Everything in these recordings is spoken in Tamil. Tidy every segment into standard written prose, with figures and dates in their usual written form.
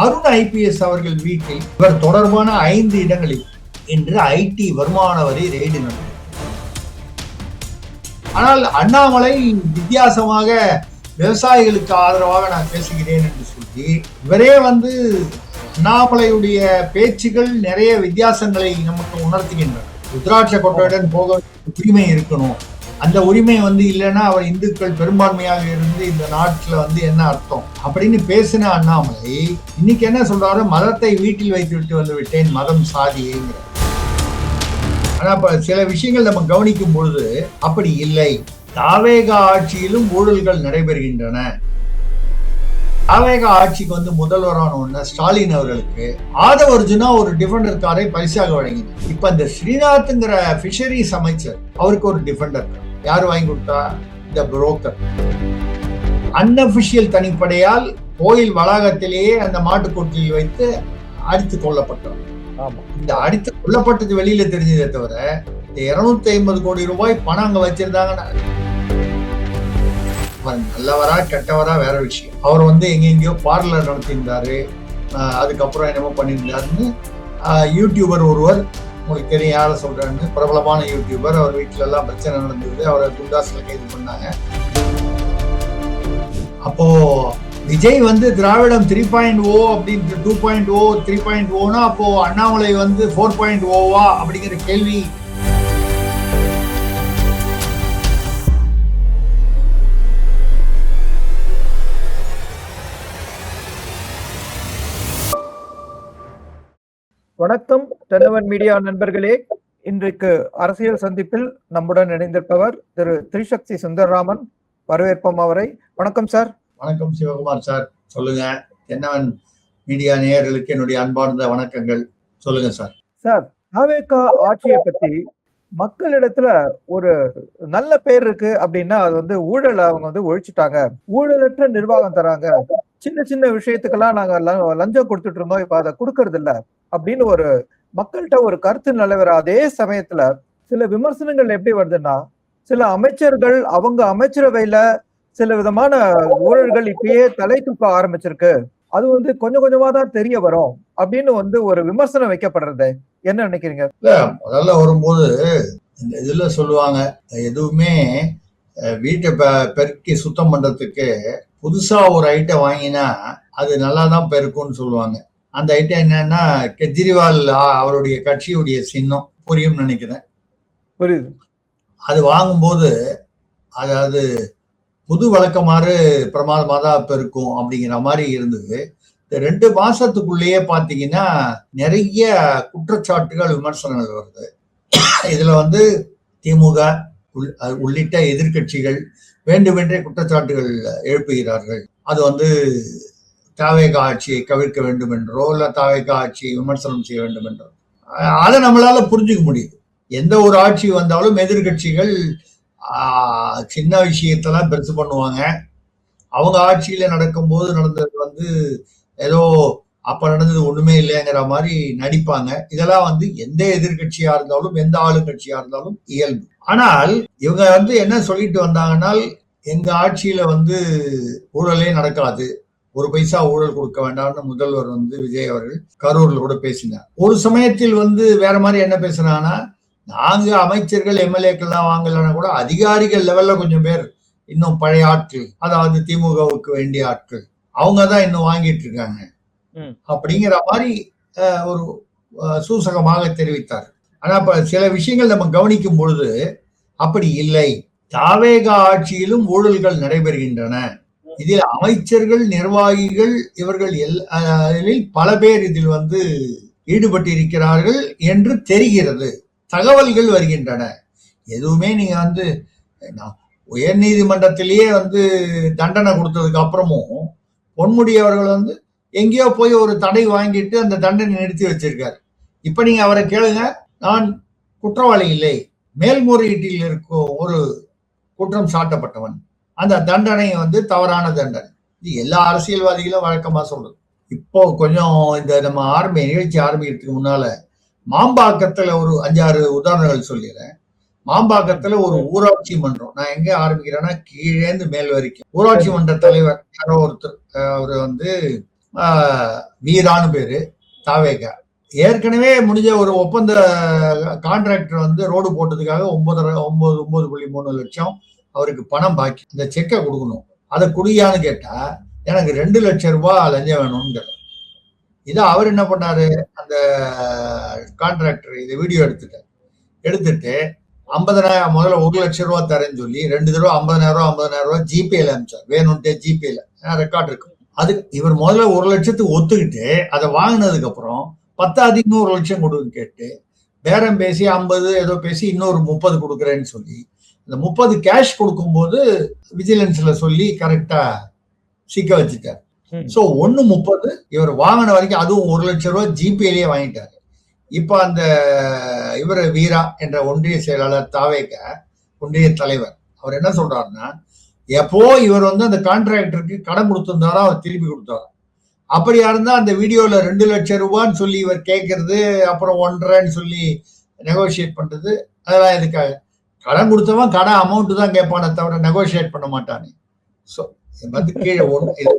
அருண் IPS அவர்கள் வீட்டில் இவர் தொடர்பான 5 இடங்களில் இன்று ஐடி வருமான வரி ரெய்டு நடந்தது. ஆனால் அண்ணாமலை வித்தியாசமாக விவசாயிகளுக்கு ஆதரவாக நான் பேசுகிறேன் என்று சொல்லி இவரே அண்ணாமலையுடைய பேச்சுகள் நிறைய வித்தியாசங்களை நமக்கு உணர்த்துகின்றன. ருத்ராட்ச கொட்டையுடன் போக உரிமை இருக்கணும், அந்த உரிமை இல்லைன்னா அவர் இந்துக்கள் பெரும்பான்மையாக இருந்து இந்த நாட்டுல என்ன அர்த்தம் அப்படின்னு பேசின அண்ணாமலை இன்னைக்கு என்ன சொல்றாரு, மதத்தை வீட்டில் வைத்து விட்டு வந்து விட்டேன், மதம் சாதியேங்கிற. ஆனா சில விஷயங்கள் நம்ம கவனிக்கும் பொழுது அப்படி இல்லை. தாவேகா ஆட்சியிலும் ஊழல்கள் நடைபெறுகின்றன. தாவேகா ஆட்சிக்கு முதல்வரான ஸ்டாலின் அவர்களுக்கு ஆதவ அர்ஜுனா ஒரு டிஃபெண்டர் காரை பரிசாக வழங்கினார். இப்ப இந்த ஸ்ரீநாத்ங்கிற பிஷரிஸ் அமைச்சர் அவருக்கு ஒரு டிஃபெண்டர் கார் யாரு வாங்கி கொடுத்தா? இந்த புரோக்கர். அன்அபிஷியல் தனிப்படையால் கோயில் வளாகத்திலேயே அந்த மாட்டுக்கொட்டில் வைத்து அடித்து கொல்லப்பட்டார். இந்த அடித்து கொல்லப்பட்டது வெளியில தெரிஞ்சதே தவிர இந்த 250 கோடி ரூபாய் பணம் அங்க வச்சிருந்தாங்கன்னா நல்லவரா கெட்டவரா வேற விஷயம். அவர் எங்கெங்கயோ பார்லர் நடத்தியிருந்தாரு, அதுக்கப்புறம் என்னமோ பண்ணியிருந்தாருன்னு யூடியூபர் ஒருவர், உங்களுக்கு தெரியும் யார சொல்றாருன்னு, பிரபலமான யூடியூபர், அவர் வீட்டுல எல்லாம் பிரச்சனை நடந்தது, அவரை குண்டாஸ்ல கைது பண்ணாங்க. அப்போ விஜய் திராவிடம் 3.0 அப்படின்ற 2.0 3.0னா அப்போ அண்ணாமலை 4.0வா அப்படிங்கிற கேள்வி. வணக்கம் தென்னவன் மீடியா நண்பர்களே. இன்றைக்கு அரசியல் சந்திப்பில் நம்முடன் இணைந்திருப்பவர் திரு திரிசக்தி சுந்தரராமன். வரவேற்போம் அவரை. வணக்கம் சார். வணக்கம் சிவகுமார் சார், சொல்லுங்க. தென்னவன் மீடியா நேயர்களுக்கு என்னுடைய அன்பார்ந்த வணக்கங்கள். சொல்லுங்க சார். சார், தாவேகா ஆட்சியை பத்தி மக்களிடத்துல ஒரு நல்ல பேர் இருக்கு அப்படின்னா அது ஊழலை அவங்க ஒழிச்சுட்டாங்க, ஊழலற்ற நிர்வாகம் தராங்க, சின்ன சின்ன விஷயத்துக்கெல்லாம் நாங்க லஞ்சம் கொடுத்துட்டு இருந்தோம், இப்ப அதை கொடுக்கறது இல்ல அப்படின்னு ஒரு மக்கள்கிட்ட ஒரு கருத்து நிலவர. அதே சமயத்துல சில விமர்சனங்கள் எப்படி வருதுன்னா, சில அமைச்சர்கள் அவங்க அமைச்சரவையில சில விதமான ஊழல்கள் இப்பயே தலை தூக்க ஆரம்பிச்சிருக்கு, அது கொஞ்சம் கொஞ்சமா தான் தெரிய வரும் அப்படின்னு ஒரு விமர்சனம் வைக்கப்படுறது. என்ன நினைக்கிறீங்க? முதல்ல வரும்போது இந்த இதுல சொல்லுவாங்க, எதுவுமே வீட்டை பெருக்கி சுத்தம் பண்றதுக்கு புதுசா ஒரு ஐட்டம் வாங்கினா அது நல்லா தான் பெருக்கும்னு சொல்லுவாங்க. அந்த ஐட்டம் என்னன்னா கெஜ்ரிவால் அவருடைய கட்சியுடைய சின்னம், புரியும் நினைக்கிறேன். புரியுது. அது வாங்கும்போது அதாவது புது வழக்கமாறு பிரமாதமா தான் பெருக்கும் அப்படிங்கிற மாதிரி இருந்தது. இந்த 2 மாசத்துக்குள்ளேயே பாத்தீங்கன்னா நிறைய குற்றச்சாட்டுகள் விமர்சனங்கள் வருது. இதுல திமுக உள்ளிட்ட எதிர்கட்சிகள் வேண்டுமென்றே குற்றச்சாட்டுகள் எழுப்புகிறார்கள். அது தாவேகா ஆட்சியை கவிழ்க்க வேண்டும் என்றோ இல்ல தாவேகா ஆட்சியை விமர்சனம் செய்ய வேண்டும் என்றோ அதை நம்மளால புரிஞ்சுக்க முடியுது. எந்த ஒரு ஆட்சி வந்தாலும் எதிர்கட்சிகள் சின்ன விஷயத்தெல்லாம் பெருசு பண்ணுவாங்க. அவங்க ஆட்சியில நடக்கும்போது நடந்தது ஏதோ அப்ப நடந்தது ஒண்ணுமே இல்லைங்கிற மாதிரி நடிப்பாங்க. இதெல்லாம் எந்த எதிர்கட்சியா இருந்தாலும் எந்த ஆளுங்கட்சியா இருந்தாலும் இயல்பு. ஆனால் இவங்க என்ன சொல்லிட்டு வந்தாங்கன்னா, எங்க ஆட்சியில ஊழலே நடக்காது, ஒரு பைசா ஊழல் கொடுக்க வேண்டாம்னு முதல்வர் விஜய் அவர்கள் கரூர்ல கூட பேசினார். ஒரு சமயத்தில் வேற மாதிரி என்ன பேசுனாங்கன்னா, நாங்க அமைச்சர்கள் எம்எல்ஏக்கள்லாம் வாங்கலன்னா கூட அதிகாரிகள் லெவல்ல கொஞ்சம் பேர் இன்னும் பழைய ஆட்கள், அதாவது திமுகவுக்கு வேண்டிய ஆட்கள், அவங்கதான் இன்னும் வாங்கிட்டு இருக்காங்க அப்படிங்கிற மாதிரி ஒரு சூசகமாக தெரிவித்தார். ஆனா இப்ப சில விஷயங்கள் நம்ம கவனிக்கும் பொழுது அப்படி இல்லை. தாவேகா ஆட்சியிலும் ஊழல்கள் நடைபெறுகின்றன. இதில் அமைச்சர்கள், நிர்வாகிகள், இவர்கள் பல பேர் இதில் ஈடுபட்டிருக்கிறார்கள் என்று தெரிகிறது. தகவல்கள் வருகின்றன. எதுவுமே நீங்க உயர் நீதிமன்றத்திலேயே தண்டனை கொடுத்ததுக்கு அப்புறமும் பொன்முடி அவர்கள் எங்கேயோ போய் ஒரு தடை வாங்கிட்டு அந்த தண்டனை நிறுத்தி வச்சிருக்காரு. இப்ப நீங்க அவரை கேளுங்க, நான் குற்றவாளி இல்லை, மேல்முறையீட்டில் இருக்கும் ஒரு குற்றம் சாட்டப்பட்டவன், அந்த தண்டனை தவறான தண்டனை. இது எல்லா அரசியல்வாதிகளும் வழக்கமா சொல்றது. இப்போ கொஞ்சம் இந்த நம்ம நிகழ்ச்சி ஆரம்பிக்கிறதுக்கு முன்னால மாம்பாக்கத்துல ஒரு 5-6 உதாரணங்கள் சொல்லிடுறேன். மாம்பாக்கத்துல ஒரு ஊராட்சி மன்றம், நான் எங்க ஆரம்பிக்கிறேன்னா கீழேந்து மேல் வரைக்கும் ஊராட்சி மன்ற தலைவர் யாரோ ஒருத்தர், அவரு வீரான்னு பேரு, தாவேகா. ஏற்கனவே முடிஞ்ச ஒரு ஒப்பந்த கான்ட்ராக்டர் வந்து ரோடு போட்டதுக்காக 9.3 லட்சம் அவருக்கு பணம் பாக்கி. இந்த செக்கை கொடுக்கணும். அதை குடியான்னு கேட்டா எனக்கு 2 லட்சம் ரூபாய் லஞ்சம் வேணும்னு கேட்டார். இதை அவர் என்ன பண்ணாரு, அந்த கான்ட்ராக்டர் இதை வீடியோ எடுத்துட்டு 50,000 முதல்ல 1 லட்சம் ரூபாய் தரேன்னு சொல்லி 2 தடவை 50,000 ரூபாய் ஜிபேல அனுப்பிச்சார். வேணும்ட்டே ஜிபேல ரெக்கார்ட் இருக்கு. அது இவர் முதல்ல 1 லட்சத்துக்கு ஒத்துக்கிட்டு அதை வாங்கினதுக்கு அப்புறம் 10 இன்னொரு 1 லட்சம் கொடுன்னு கேட்டு பேரம் பேசி 50 ஏதோ பேசி இன்னொரு 30 கொடுக்குறேன்னு சொல்லி இந்த 30 கேஷ் கொடுக்கும்போது விஜிலன்ஸ்ல சொல்லி கரெக்டா சிக்க வச்சுட்டார். சோ 1.30 இவர் வாங்கின வரைக்கும், அதுவும் 1 லட்சம் ரூபாய் ஜிபேலயே வாங்கிட்டாரு. இப்ப அந்த இவர் வீரா என்ற ஒன்றிய செயலாளர், தாவேக ஒன்றிய தலைவர், அவர் என்ன சொல்றாருன்னா, எப்போ இவர் வந்து அந்த கான்ட்ராக்டருக்கு கடன் கொடுத்திருந்தாரோ அவர் திருப்பி கொடுத்தாரு. அப்படியா இருந்தா அந்த வீடியோல 2 லட்சம் ரூபான்னு சொல்லி இவர் கேட்கறது, அப்புறம் 1.5 சொல்லி நெகோசியேட் பண்றது, அதெல்லாம் எதுக்காக? கடன் கொடுத்தவன் கடன் அமௌண்ட் தான் கேட்பானே தவிர நெகோசியேட் பண்ண மாட்டானே. ஸோ வந்து கீழே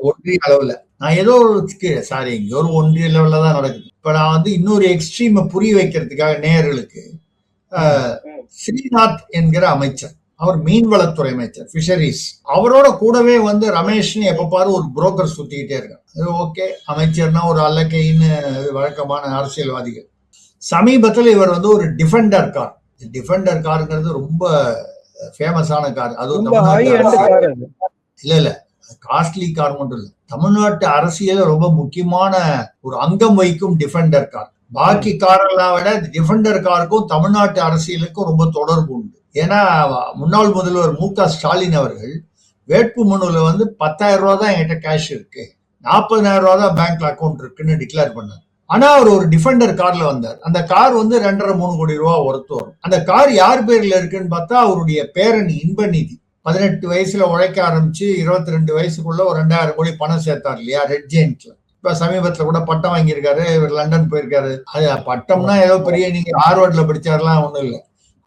ஒன்றிய அளவுல நான் ஏதோ கீழே இங்க ஒரு ஒன்றிய லெவல்ல தான் நடக்குது. இப்ப நான் வந்து இன்னொரு எக்ஸ்ட்ரீமை புரிய வைக்கிறதுக்காக நேயர்களுக்கு, ஸ்ரீநாத் என்கிற அமைச்சர், அவர் மீன்வளத்துறை அமைச்சர், பிஷரிஸ், அவரோட கூடவே வந்து ரமேஷ்னு எப்ப பாரு ஒரு புரோக்கர் சுத்திக்கிட்டே இருக்காங்க. ஓகே, அமைச்சர்னா ஒரு அல்லக்கைன்னு வழக்கமான அரசியல்வாதிகள். சமீபத்தில் இவர் வந்து ஒரு டிஃபெண்டர் காருங்கிறது ரொம்ப ஃபேமஸான கார். அது இல்ல காஸ்ட்லி கார் மட்டும் இல்ல, தமிழ்நாட்டு அரசியல் ரொம்ப முக்கியமான ஒரு அங்கம் வகிக்கும் டிஃபெண்டர் கார். பாக்கி காரெல்லாம் விட டிஃபெண்டர் காருக்கும் தமிழ்நாட்டு அரசியலுக்கும் ரொம்ப தொடர்பு உண்டு. ஏன்னா முன்னாள் முதல்வர் மு.க. ஸ்டாலின் அவர்கள் வேட்பு மனுல வந்து 10,000 ரூபாய் தான் என்கிட்ட கேஷ் இருக்கு, 40,000 ரூபாய் தான் பேங்க்ல அக்கௌண்ட் இருக்குன்னு டிக்ளேர் பண்ணார். ஆனா அவர் ஒரு டிஃபெண்டர் கார்ல வந்தார். அந்த கார் வந்து 2.5-3 கோடி ரூபாய் ஒர்த்து வரும். அந்த கார் யார் பேர்ல இருக்குன்னு பார்த்தா அவருடைய பேரனி இன்பநிதி 18 வயசுல உழைக்க ஆரம்பிச்சு 22 வயசுக்குள்ள ஒரு 2,000 கோடி பணம் சேர்த்தார் இல்லையா, ரெட் ஜெயின்ட்ல. இப்ப சமீபத்துல கூட பட்டம் வாங்கியிருக்காரு, இவர் லண்டன் போயிருக்காரு. அது பட்டம்னா ஏதோ பெரிய, நீங்க ஹார்வர்ட்ல படிச்சாருலாம் ஒண்ணும் இல்லை,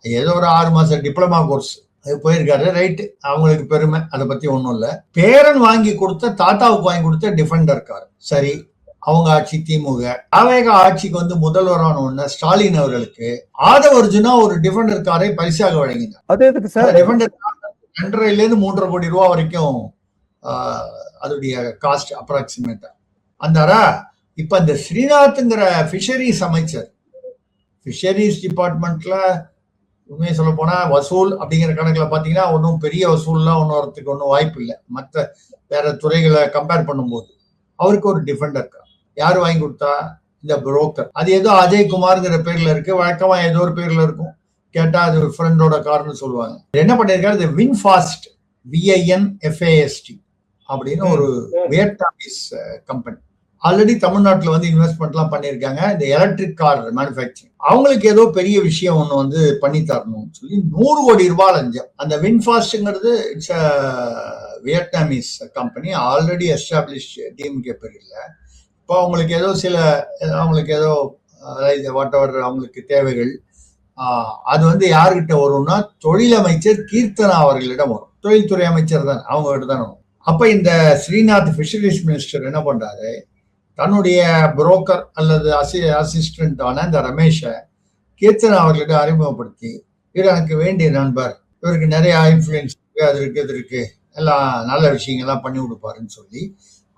ஏதோ ஒரு 6 மாசம் டிப்ளமா கோர்ஸ் அது போயிருக்காரு. ரைட்டு, அவங்களுக்கு பெருமை, அதை பத்தி ஒண்ணும் இல்லை. பேரன் வாங்கி கொடுத்த, தாத்தாவுக்கு வாங்கி கொடுத்த டிஃபெண்டர் கார். சரி, அவங்க ஆட்சி திமுக, தாவேகா ஆட்சிக்கு வந்து முதல்வரான உடனே ஸ்டாலின் அவர்களுக்கு ஆதவ அர்ஜுனா ஒரு டிஃபெண்டர் காரை பரிசாக வழங்கினார். அது எதுக்கு சார்? டிஃபெண்டர் 2.5-3 கோடி ரூபாய் வரைக்கும் அதோடைய காஸ்ட் அப்ராக்சிமேட்டா அந்தாரா. இப்ப இந்த ஸ்ரீநாத்ங்கிற பிஷரிஸ் அமைச்சர், பிஷரிஸ் டிபார்ட்மெண்ட்ல உண்மையை சொல்ல போனா வசூல் அப்படிங்கிற கணக்குல பாத்தீங்கன்னா ஒன்றும் பெரிய வசூல்லாம் ஒன்றும் வரத்துக்கு ஒன்றும் வாய்ப்பு இல்லை மற்ற வேற துறைகளை கம்பேர் பண்ணும்போது. அவருக்கு ஒரு டிஃபெண்டர் கார் யாரு வாங்கி கொடுத்தா? இந்த புரோக்கர். அது ஏதோ அஜய்குமார்ங்கிற பேர்ல இருக்கு, வழக்கமா ஏதோ ஒரு பேர்ல இருக்கும், கேட்டா அது ஃப்ரெண்டோட கார்னு சொல்லுவாங்க. என்ன பண்ணிருக்காரு, இந்த வின்ஃபாஸ்ட், VINFAST அப்படின்னு ஒரு வியட்நாமீஸ் கம்பெனி, ஆல்ரெடி தமிழ்நாட்டுல வந்து இன்வெஸ்ட்மெண்ட் எல்லாம் பண்ணிருக்காங்க இந்த எலக்ட்ரிக் கார் மேனுஃபேக்சரிங். அவங்களுக்கு ஏதோ பெரிய விஷயம் ஒண்ணு வந்து பண்ணி தரணும்னு சொல்லி 100 கோடி ரூபாய் லஞ்சம். அந்த வின்ஃபாஸ்ட்ங்கிறது it's Vietnamese company, already establish DMK பேர்ல. இப்போ அவங்களுக்கு ஏதோ அவங்களுக்கு ஏதோ வாட் எவர் அவங்களுக்கு தேவைகள், அது வந்து யாருக்கிட்ட வரும்னா தொழிலமைச்சர் கீர்த்தனா அவர்களிடம் வரும். தொழில்துறை அமைச்சர் தான், அவங்க கிட்ட தான் வரும். அப்ப இந்த ஸ்ரீநாத் பிஷரிஸ் மினிஸ்டர் என்ன பண்றாரு, தன்னுடைய புரோக்கர் அல்லது அசிஸ்டன்டான இந்த ரமேஷை கீர்த்தனா அவர்களிட்ட அறிமுகப்படுத்தி, இவர் எனக்கு வேண்டிய நண்பர், இவருக்கு நிறைய இன்ஃபுளுன்ஸ் இருக்கு, அது இருக்கு, இது இருக்கு, எல்லாம் நல்ல விஷயங்கள்லாம் பண்ணி கொடுப்பாருன்னு சொல்லி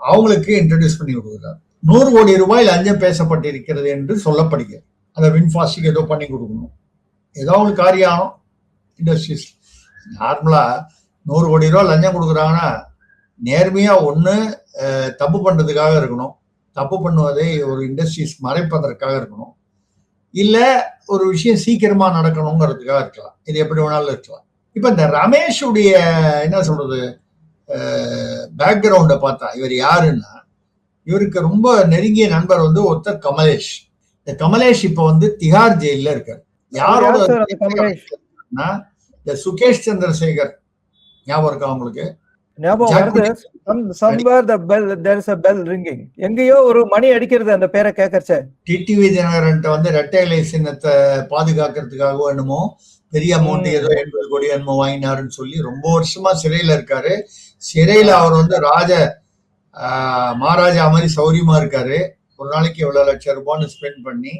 அவங்களுக்கு இன்ட்ரடியூஸ் பண்ணி கொடுக்குறாரு. 100 கோடி ரூபாய் லஞ்சம் பேசப்பட்டிருக்கிறது என்று சொல்லப்படுகிறது. அந்த வின்ஃபாஸ்டுக்கு ஏதோ பண்ணி கொடுக்கணும், ஏதோ அவங்களுக்கு காரியம். இண்டஸ்ட்ரீஸ் நார்மலா 100 கோடி ரூபாய் லஞ்சம் கொடுக்குறாங்கன்னா நேர்மையா ஒண்ணு தப்பு பண்றதுக்காக இருக்கணும், தப்பு பண்ணுவதை ஒரு இண்டஸ்ட்ரீஸ் மறைப்பதற்காக இருக்கணும், இல்ல ஒரு விஷயம் சீக்கிரமா நடக்கணுங்கிறதுக்காக இருக்கலாம். இது எப்படி வேணாலும் இருக்கலாம். இப்ப இந்த ரமேஷுடைய என்ன சொல்றது பேக்ரவுண்ட பார்த்தா இவர் யாருன்னா, இவருக்கு ரொம்ப நெருங்கிய நண்பர் வந்து ஒருத்தர் கமலேஷ். இந்த கமலேஷ் இப்ப வந்து திஹார் ஜெயில இருக்காரு. யாரோட? இந்த சுகேஷ் சந்திரசேகர் ஞாபகம் இருக்கா உங்களுக்கு? எங்கேயோ ஒரு மணி அடிக்கிறது அந்த பேரை கேட்கறச்ச. டிடிவி தினகரன் வந்து ரெட்டை இலை சின்னத்தை பாதுகாக்கிறதுக்காகவோ என்னமோ பெரிய அமௌண்ட் ஏதோ 80 கோடி என்னமோ வாங்கினாருன்னு சொல்லி ரொம்ப வருஷமா சிறையில இருக்காரு. சிறையில அவர் வந்து மகாராஜா மாதிரி சௌரியமா இருக்காரு, ஒரு நாளைக்கு எவ்வளவு லட்சம் ரூபான்னு ஸ்பெண்ட் பண்ணி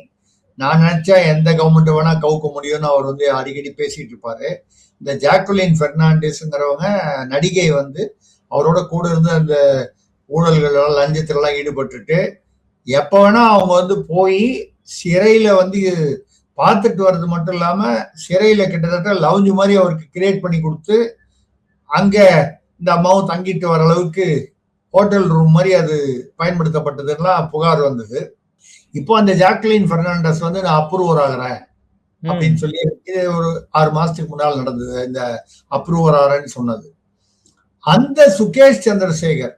நான் நினைச்சா எந்த கவர்மெண்ட் வேணா கவுக்க முடியும்னு அவர் வந்து அடிக்கடி பேசிட்டு இருப்பாரு. இந்த ஜாக்குலின் பெர்னாண்டஸ்ங்கிறவங்க நடிகை வந்து அவரோட கூட இருந்து அந்த ஊழல்கள் லஞ்சத்திலலாம் ஈடுபட்டுட்டு எப்ப வேணா அவங்க வந்து போய் சிறையில வந்து பார்த்துட்டு வர்றது மட்டும் இல்லாம சிறையில கிட்டத்தட்ட லவுஞ்சு மாதிரி அவருக்கு கிரியேட் பண்ணி கொடுத்து அங்க இந்த அம்மாவும் தங்கிட்டு வர அளவுக்கு ஹோட்டல் ரூம் மாதிரி அது பயன்படுத்தப்பட்டதுலாம் புகார் வந்தது. இப்போ அந்த ஜாக்குலின் பெர்னாண்டஸ் வந்து நான் அப்ரூவர் ஆகிறேன் அப்படின்னு சொல்லி இது ஒரு 6 மாசத்துக்கு முன்னால் நடந்தது. இந்த அப்ரூவர் ஆகிறேன்னு சொன்னது அந்த சுகேஷ் சந்திரசேகர்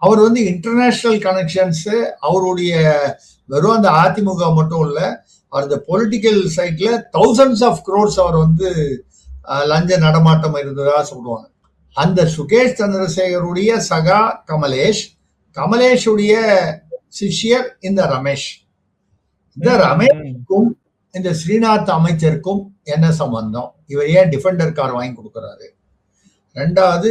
அவர் வந்து இன்டர்நேஷனல் கனெக்ஷன்ஸ் அவருடைய வெறும் அந்த அதிமுக மட்டும் இல்ல, அவர் இந்த பொலிட்டிக்கல் சைட்ல தௌசண்ட்ஸ் ஆஃப் crores அவர் வந்து லஞ்ச நடமாட்டம் இருந்ததா சொல்லுவாங்க. அந்த சுகேஷ் சந்திரசேகருடைய சகா கமலேஷுடைய சிஷ்யர் இந்த ரமேஷ். இந்த ரமேஷுக்கும் இந்த ஸ்ரீநாத் அமைச்சருக்கும் என்ன சம்பந்தம்? இவர் ஏன் டிஃபெண்டர் கார் வாங்கி கொடுக்கிறாரு? ரெண்டாவது,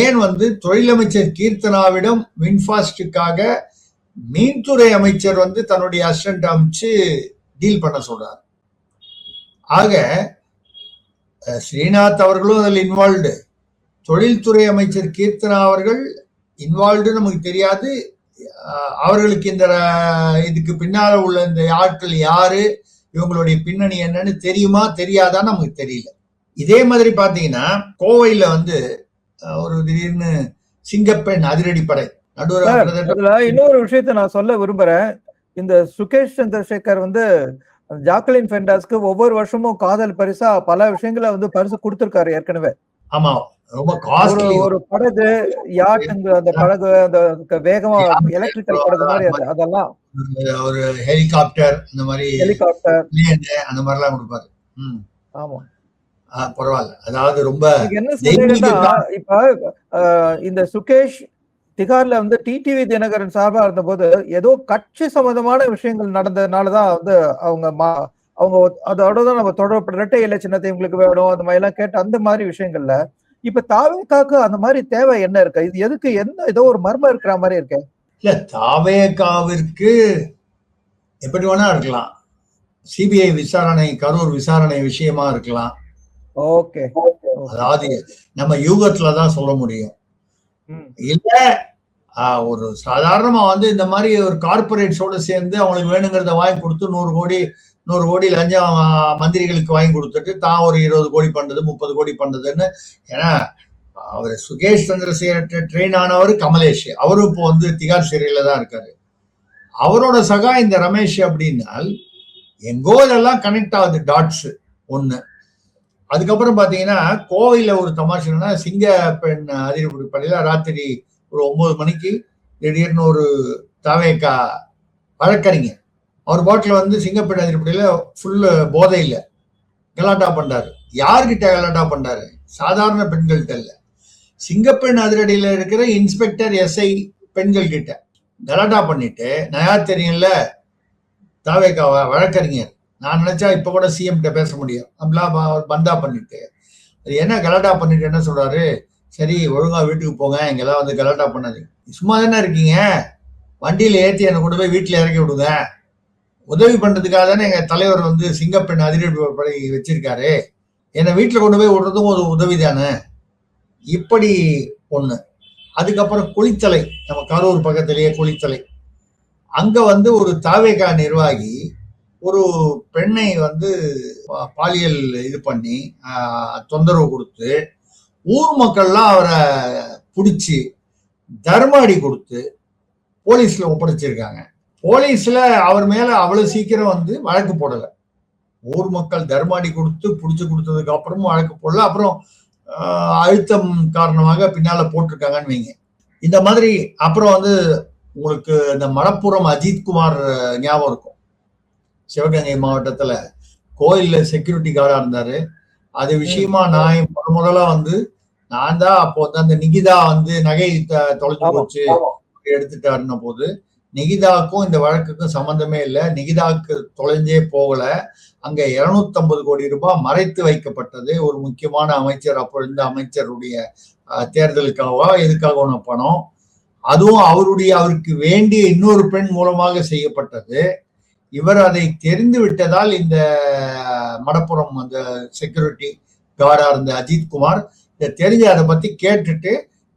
ஏன் வந்து தொழிலமைச்சர் கீர்த்தனாவிடம் வின்ஃபாஸ்டுக்காக மீன்துறை அமைச்சர் வந்து தன்னுடைய அசிஸ்டன்ட் அமைச்சு டீல் பண்ண சொல்றாரு? ஆக ஸ்ரீநாத் அவர்களும் அதில் இன்வால்வ்டு, தொழில்துறை அமைச்சர் கீர்த்தனா அவர்கள் இன்வால்வ்டு நமக்கு தெரியாது. அவர்களுக்கு இந்த இதுக்கு பின்னால உள்ள இந்த ஆட்கள் யாரு, இவங்களுடைய பின்னணி என்னன்னு தெரியுமா தெரியாதான்னு நமக்கு தெரியல. இதே மாதிரி பாத்தீங்கன்னா கோவையில வந்து ஒரு திடீர்னு சிங்கப்பெண் அதிரடிப்படை நடுவர். இன்னொரு விஷயத்த நான் சொல்ல விரும்புறேன். இந்த சுகேஷ் சந்திரசேகர் வந்து ஜாக்குலின் பெர்னாண்டஸ்க்கு ஒவ்வொரு வருஷமும் காதல் பரிசா பல விஷயங்களை வந்து பரிசு கொடுத்திருக்காரு ஏற்கனவே. ஆமா, ரொம்ப காஸ்ட்லி. ஒரு படகு, யாட், அந்த படகு, அந்த வேகமா எலக்ட்ரிக்கல் படகு மாதிரி அதெல்லாம், ஒரு ஹெலிகாப்டர், இந்த மாதிரி ஹெலிகாப்டர் அந்த மாதிரி எல்லாம் கொடுப்பாரு. ஆமா, பரவாயில்ல. அதாவது ரொம்ப என்ன சொல்றேன்னா, இப்ப இந்த சுகேஷ் திகார்ல வந்து டிடிவி தினகரன் சார்பா இருந்த போது ஏதோ கட்சி சம்பந்தமான விஷயங்கள் நடந்ததுனாலதான் வந்து அவங்க அதோடதான் நம்ம தொடர்பு இரட்டை இலை சின்னத்தை உங்களுக்கு வேணும் அந்த மாதிரி எல்லாம் கேட்டு அந்த மாதிரி விஷயங்கள்ல இப்ப தாவேகாக்கு அந்த மாதிரி தேவை என்ன இருக்கு? இது எதுக்கு? என்ன ஏதோ ஒரு மர்மம் இருக்கிற மாதிரி இருக்கு. இல்ல, தாவேகாவிற்கு எப்படி வேணா இருக்கலாம். சிபிஐ விசாரணை, கரூர் விசாரணை விஷயமா இருக்கலாம். ஓகே, அதாவது நம்ம யூகத்துலதான் சொல்ல முடியும். இல்ல ஒரு சாதாரணமா வந்து இந்த மாதிரி ஒரு கார்பரேட்ஸோட சேர்ந்து அவங்களுக்கு வேணுங்கிறத வாங்கி கொடுத்து 100 கோடி லஞ்சம் மந்திரிகளுக்கு வாங்கி கொடுத்துட்டு தான் ஒரு 20 கோடி பண்றது, 30 கோடி பண்றதுன்னு. ஏன்னா அவர் சுகேஷ் சந்திரசேகர் ட்ரெயின் ஆனவர் கமலேஷ், அவரும் இப்போ வந்து திகார் சிறையில தான் இருக்காரு. அவரோட சகா இந்த ரமேஷ் அப்படின்னால் எங்கோ இதெல்லாம் கனெக்ட் ஆகுது டாட்ஸ் ஒண்ணு. அதுக்கப்புறம் பாத்தீங்கன்னா கோவையில ஒரு தமாஷா, சிங்க பெண் அதிரடிப்படையில ராத்திரி ஒரு 9 மணிக்கு திடீர்னு ஒரு தாவேகா வழக்கறிஞர் அவர் பாட்டில் வந்து சிங்கப்பெண் அதிரடிப்படையில ஃபுல்லு போதையில் கலாட்டா பண்றாரு. யார்கிட்ட கலாட்டா பண்றாரு? சாதாரண பெண்கள்கிட்ட இல்ல, சிங்கப்பெண் அதிரடியில இருக்கிற இன்ஸ்பெக்டர் எஸ்ஐ பெண்கள் கிட்ட கலாட்டா பண்ணிட்டு, நயா தெரியும்ல தாவேகாவா வழக்கறிஞர், நான் நினைச்சா இப்ப கூட சிஎம் கிட்ட பேச முடியும் அப்படிலாம் பந்தா பண்ணிட்டு, அது என்ன கலாட்டா பண்ணிட்டு என்ன சொல்றாரு? சரி, ஒழுங்கா வீட்டுக்கு போங்க, இங்கெல்லாம் வந்து கலாட்டா பண்ணாதீங்க, சும்மா தானே இருக்கீங்க, வண்டியில ஏற்றி என்னை கொண்டு போய் வீட்டுல இறக்கி விடுங்க, உதவி பண்றதுக்காக தானே எங்க தலைவர் வந்து சிங்கப்பெண் அதிரடிப்படை வச்சிருக்காரு, என்னை வீட்டுல கொண்டு போய் விடுறதும் ஒரு உதவி தானே. இப்படி ஒண்ணு. அதுக்கப்புறம் குளித்தலை, நம்ம கரூர் பக்கத்திலேயே குளித்தலை, அங்க வந்து ஒரு தாவேகா நிர்வாகி ஒரு பெண்ணை வந்து பாலியல் இது பண்ணி தொந்தரவு கொடுத்து ஊர் மக்கள்லாம் அவரை பிடிச்சி தர்மாடி கொடுத்து போலீஸ்ல ஒப்படைச்சிருக்காங்க. போலீஸ்ல அவர் மேல அவ்வளவு சீக்கிரம் வந்து வழக்கு போடல. ஊர் மக்கள் தர்மாடி கொடுத்து பிடிச்சு கொடுத்ததுக்கு அப்புறமும் வழக்கு போடல. அப்புறம் அழுத்தம் காரணமாக பின்னால போட்டிருக்காங்கன்னு வைங்க. இந்த மாதிரி அப்புறம் வந்து உங்களுக்கு இந்த மணப்புறம் அஜித்குமார் ஞாபகம் இருக்கும், சிவகங்கை மாவட்டத்துல கோயில்ல செக்யூரிட்டி கார்டா இருந்தாரு. அது விஷயமா நான் முதல்ல வந்து நான் தான் அப்போ வந்து அந்த நிகிதா வந்து நகை தொலைஞ்சு போச்சு எடுத்துட்டாருன்ன போது நிகிதாவுக்கும் இந்த வழக்குக்கும் சம்பந்தமே இல்லை. நிகிதாவுக்கு தொலைஞ்சே போகல. அங்க 250 கோடி ரூபாய் மறைத்து வைக்கப்பட்டது. ஒரு முக்கியமான அமைச்சர், அப்போ இருந்த அமைச்சருடைய தேர்தலுக்காகவா எதுக்காக பணம். அதுவும் அவருக்கு வேண்டிய இன்னொரு பெண் மூலமாக செய்யப்பட்டது. இவர் அதை தெரிந்து விட்டதால் இந்த மடப்புறம் அந்த செக்யூரிட்டி கார்டா இருந்த அஜித் குமார் இதை தெரிஞ்சு அதை பத்தி கேட்டுட்டு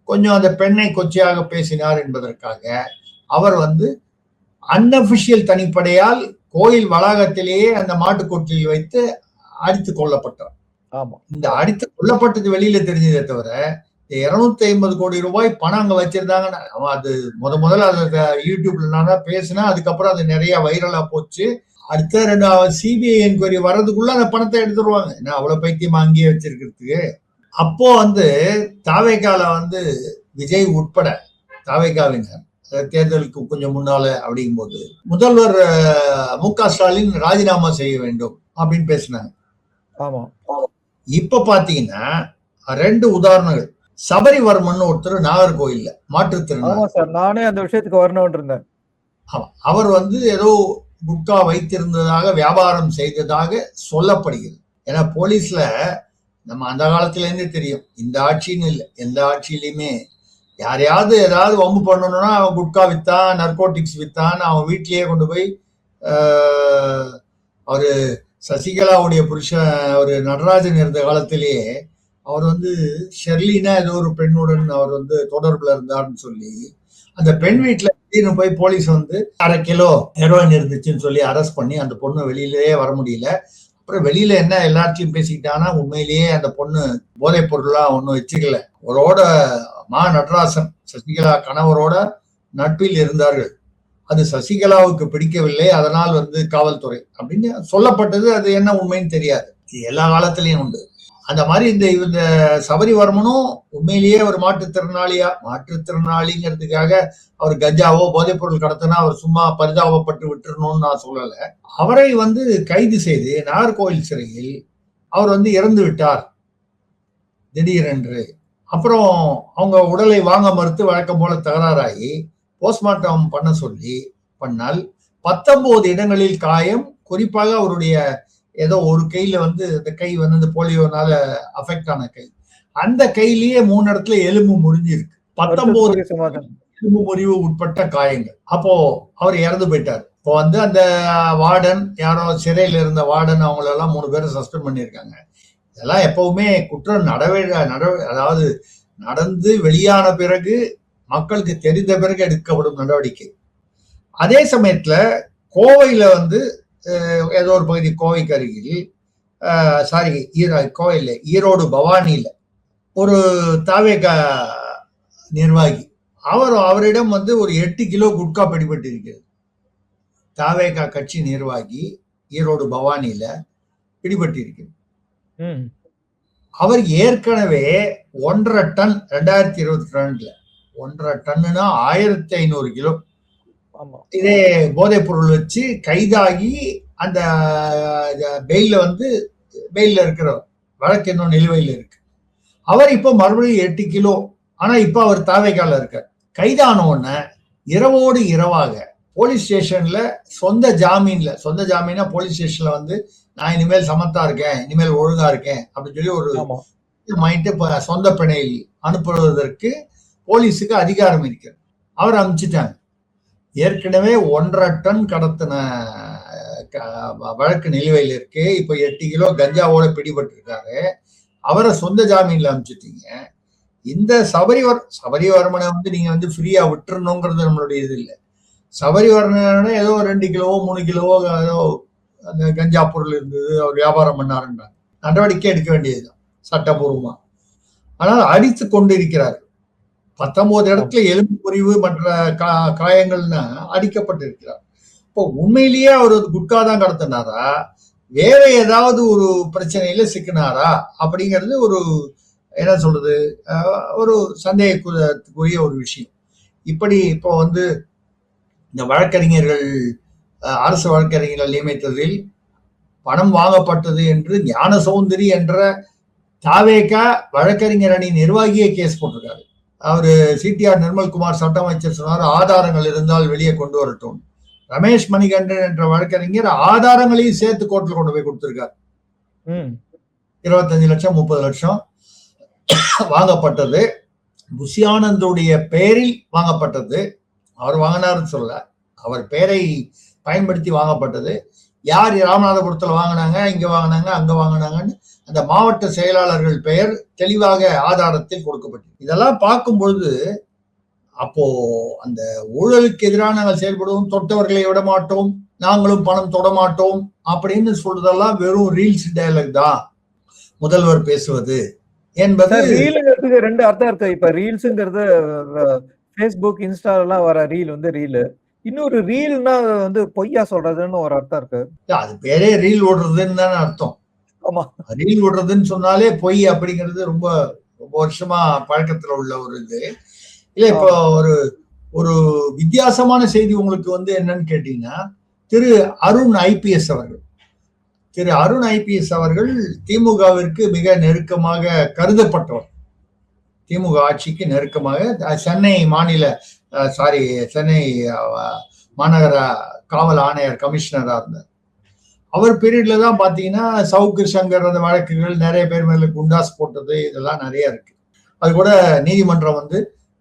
கொஞ்சம் அந்த பெண்ணை கொச்சையாக பேசினார் என்பதற்காக அவர் அன்அபிஷியல் தனிப்படையால் கோயில் வளாகத்திலேயே அந்த மாட்டுக்கொட்டில் வைத்து அடித்து கொல்லப்பட்டார். இந்த அடித்து கொல்லப்பட்டது வெளியில தெரிஞ்சதே தவிர 250 கோடி ரூபாய் பணம் அங்க வச்சிருந்தாங்கன்னு அது முதல்ல அது யூடியூப்ல நான் பேசினா, அதுக்கப்புறம் அது நிறைய வைரலா போச்சு. அடுத்த சிபிஐ என்கொயரி வர்றதுக்குள்ள அந்த பணத்தை எடுத்துருவாங்க. ஏன்னா அவ்வளவு பைத்தியமா அங்கேயே வச்சிருக்கிறதுக்கு. அப்போ தாவேகால விஜய் உட்பட தாவேகாவினர் தேர்தலுக்கு கொஞ்சம் முன்னால அப்படிங்கும் போது முதல்வர் மு.க. ஸ்டாலின் ராஜினாமா செய்ய வேண்டும் அப்படின்னு பேசினாங்க. இப்ப பாத்தீங்கன்னா 2 உதாரணங்கள். சபரிவர்மன் ஒருத்தர் நாகர்கோயில்ல மாற்றுத்திறனாளி. நானே அந்த விஷயத்துக்கு வரணும் இருந்தேன். அவர் ஏதோ குட்கா வைத்திருந்ததாக வியாபாரம் செய்ததாக சொல்லப்படுகிறது. ஏன்னா போலீஸ்ல நம்ம அந்த காலத்துல இருந்தே தெரியும், இந்த ஆட்சின்னு இல்லை எந்த ஆட்சியிலுமே யாரையாவது ஏதாவது வம்பு பண்ணணும்னா அவன் குட்கா வித்தான், நர்கோட்டிக்ஸ் வித்தான், அவன் வீட்லயே கொண்டு போய் அவரு சசிகலாவுடைய புருஷன் ஒரு நடராஜன் இருந்த காலத்திலேயே அவர் ஷெர்லினா ஏதோ ஒரு பெண்ணுடன் அவர் தொடர்புல இருந்தார்னு சொல்லி அந்த பெண் வீட்டுல திடீர்னு போய் போலீஸ் 1/2 கிலோ ஹெரோயின் இருந்துச்சுன்னு சொல்லி அரெஸ்ட் பண்ணி அந்த பொண்ணு வெளியிலேயே வர முடியல. அப்புறம் வெளியில என்ன எல்லாத்தையும் பேசிக்கிட்டானா உண்மையிலேயே அந்த பொண்ணு போதைப் பொருள்லாம் ஒன்றும் வச்சுக்கல. அவரோட நடராசன் சசிகலா கணவரோட நட்பில் இருந்தார்கள். அது சசிகலாவுக்கு பிடிக்கவில்லை, அதனால் காவல்துறை அப்படின்னு சொல்லப்பட்டது. அது என்ன உண்மைன்னு தெரியாது, எல்லா காலத்திலயும் உண்டு. அந்த மாதிரி இந்த சபரிவர்மனும் உண்மையிலேயே ஒரு மாற்றுத்திறனாளிங்கிறதுக்காக அவர் கஞ்சாவோ போதைப் பொருள் கடத்தினா அவர் சும்மா பரிதாபப்பட்டு விட்டுறணும்னு நான் சொல்லல. அவரை கைது செய்து நாகர்கோவில் சிறையில் அவர் இறந்து விட்டார் திடீரென்று. அப்புறம் அவங்க உடலை வாங்க மறுத்து வழக்கம் போல தகராறாகி போஸ்ட்மார்ட்டம் பண்ண சொல்லி பண்ணால் 19 இடங்களில் காயம். குறிப்பாக அவருடைய ஏதோ ஒரு கையில அந்த கை இந்த போலியோனால அஃபெக்ட் ஆன கை, அந்த கையிலேயே 3 இடத்துல எலும்பு முறிஞ்சிருக்கு. 19 எலும்பு முறிவு உட்பட்ட காயங்கள். அப்போ அவர் இறந்து போயிட்டார். இப்போ அந்த வார்டன் யாரோ சிறையில இருந்த வார்டன் அவங்களெல்லாம் 3 பேரை சஸ்பெண்ட் பண்ணியிருக்காங்க. இதெல்லாம் எப்பவுமே குற்றம் அதாவது நடந்து வெளியான பிறகு மக்களுக்கு தெரிந்த பிறகு எடுக்கப்படும் நடவடிக்கை. அதே சமயத்துல கோவையில ஏதோ ஒரு பகுதி கோவைக்கு அருகில் கோவையில் ஈரோடு பவானியில ஒரு தாவேகா நிர்வாகி அவரிடம் ஒரு 8 கிலோ குட்கா பிடிபட்டு இருக்கிறது. தாவேகா கட்சி நிர்வாகி ஈரோடு பவானியில பிடிபட்டு இருக்கிறது. அவர் ஏற்கனவே 1.5 டன் 2022 1.5 டன்னுனா 1500 கிலோ இதே போதைப் பொருள் வச்சு கைதாகி அந்த பெயில பெயில இருக்கிறவர் வழக்கு இன்னும் நிலுவையில் இருக்கு. அவர் இப்ப மறுபடியும் 8 கிலோ. ஆனா இப்ப அவர் தாவேகால இருக்கார். கைதான உடனே இரவோடு இரவாக போலீஸ் ஸ்டேஷன்ல சொந்த ஜாமீனா போலீஸ் ஸ்டேஷன்ல நான் இனிமேல் சமத்தா இருக்கேன், இனிமேல் ஒழுங்கா இருக்கேன் அப்படின்னு சொல்லி ஒரு மைண்ட் சொந்த பிணையில் அனுப்புவதற்கு போலீஸுக்கு அதிகாரம் இருக்கிறது. அவர் அனுப்பிச்சிட்டாங்க. ஏற்கனவே 1.5 டன் கடத்தின வழக்கு நிலுவையில் இருக்கு. இப்ப 8 கிலோ கஞ்சாவோட பிடிபட்டு இருக்காரு. அவரை சொந்த ஜாமீன்ல அனுப்பிச்சிட்டீங்க. இந்த சபரிவர்மனை நீங்க ஃப்ரீயா விட்டுறணுங்கிறது நம்மளுடைய இது இல்லை. சபரிவர்மனை ஏதோ 2 கிலோவோ 3 கிலோவோ ஏதோ அந்த கஞ்சா பொருள் இருந்தது, அவர் வியாபாரம் பண்ணாருன்றாங்க. நடவடிக்கை எடுக்க வேண்டியதுதான் சட்டபூர்வமா. ஆனால் அடித்து கொண்டிருக்கிறார். 19 இடத்துல எலும்பு முறிவு மற்ற காயங்கள்னா அடிக்கப்பட்டிருக்கிறார். இப்போ உண்மையிலேயே அவர் குட்கா தான் கடத்தினாரா, வேற ஏதாவது ஒரு பிரச்சனையில சிக்கினாரா அப்படிங்கிறது ஒரு என்ன சொல்றது ஒரு சந்தேகக்குரிய ஒரு விஷயம். இப்படி இப்போ இந்த வழக்கறிஞர்கள் அரசு வழக்கறிஞர்கள் நியமித்ததில் பணம் வாங்கப்பட்டது என்று ஞான சௌந்தரி என்ற தாவேகா வழக்கறிஞர் அணி நிர்வாகியே கேஸ் போட்டிருக்காரு. அவரு சிடிஆர் நிர்மல்குமார் சட்ட அமைச்சர் சொன்னார், ஆதாரங்கள் இருந்தால் வெளியே கொண்டு வரட்டும். ரமேஷ் மணிகண்டன் என்ற வழக்கறிஞர் ஆதாரங்களையும் சேர்த்து கோர்ட்ல கொண்டு போய் கொடுத்திருக்காரு. 25 லட்சம் 30 லட்சம் வாங்கப்பட்டது. புஷி ஆனந்தோடைய பெயரில் வாங்கப்பட்டது. அவர் வாங்கினாருன்னு சொல்ல, அவர் பெயரை பயன்படுத்தி வாங்கப்பட்டது. யார் ராமநாதபுரத்துல வாங்கினாங்க, இங்க வாங்கினாங்க, அங்க வாங்கினாங்கன்னு அந்த மாவட்ட செயலாளர்கள் பெயர் தெளிவாக ஆதாரத்தில் கொடுக்கப்பட்டது. இதெல்லாம் பார்க்கும் பொழுது அப்போ அந்த ஊழலுக்கு எதிராக நாங்கள் செயல்படுவோம், தொட்டவர்களை விட மாட்டோம், நாங்களும் பணம் தொட மாட்டோம் அப்படின்னு சொல்றதெல்லாம் வெறும் ரீல்ஸ் டயலாக் தான். முதல்வர் பேசுவது என்பது ரீலுங்கிறதுக்கு ரெண்டு அர்த்தம் இருக்கு. இப்ப ரீல்ஸுங்கிறது ஃபேஸ்புக், இன்ஸ்டாலாம் வர ரீல் வந்து ரீல். இன்னொரு ரீல்னா வந்து பொய்யா சொல்றதுன்னு ஒரு அர்த்தம் இருக்கு. அது பேரே ரீல் ஓடுறதுன்னு தானே அர்த்தம். ஆமா, ரீல் ஓடுறதுன்னு சொன்னாலே பொய் அப்படிங்கிறது ரொம்ப ரொம்ப வருஷமா பழக்கத்துல உள்ள ஒரு இது இல்ல. இப்போ ஒரு வித்தியாசமான செய்தி உங்களுக்கு வந்து என்னன்னு கேட்டீங்கன்னா, திரு அருண் ஐபிஎஸ் அவர்கள் திமுகவிற்கு மிக நெருக்கமாக கருதப்பட்டவர். திமுக ஆட்சிக்கு நெருக்கமாக சென்னை மாநகர காவல் ஆணையர் கமிஷனரா இருந்தார். அவர் பீரியட்ல தான் பாத்தீங்கன்னா சவுக்கு சங்கர் அந்த வழக்குகள், நிறைய பேர் மேல குண்டாஸ் போட்டது, இதெல்லாம் நிறைய இருக்கு. அது கூட நீதிமன்றம் வந்து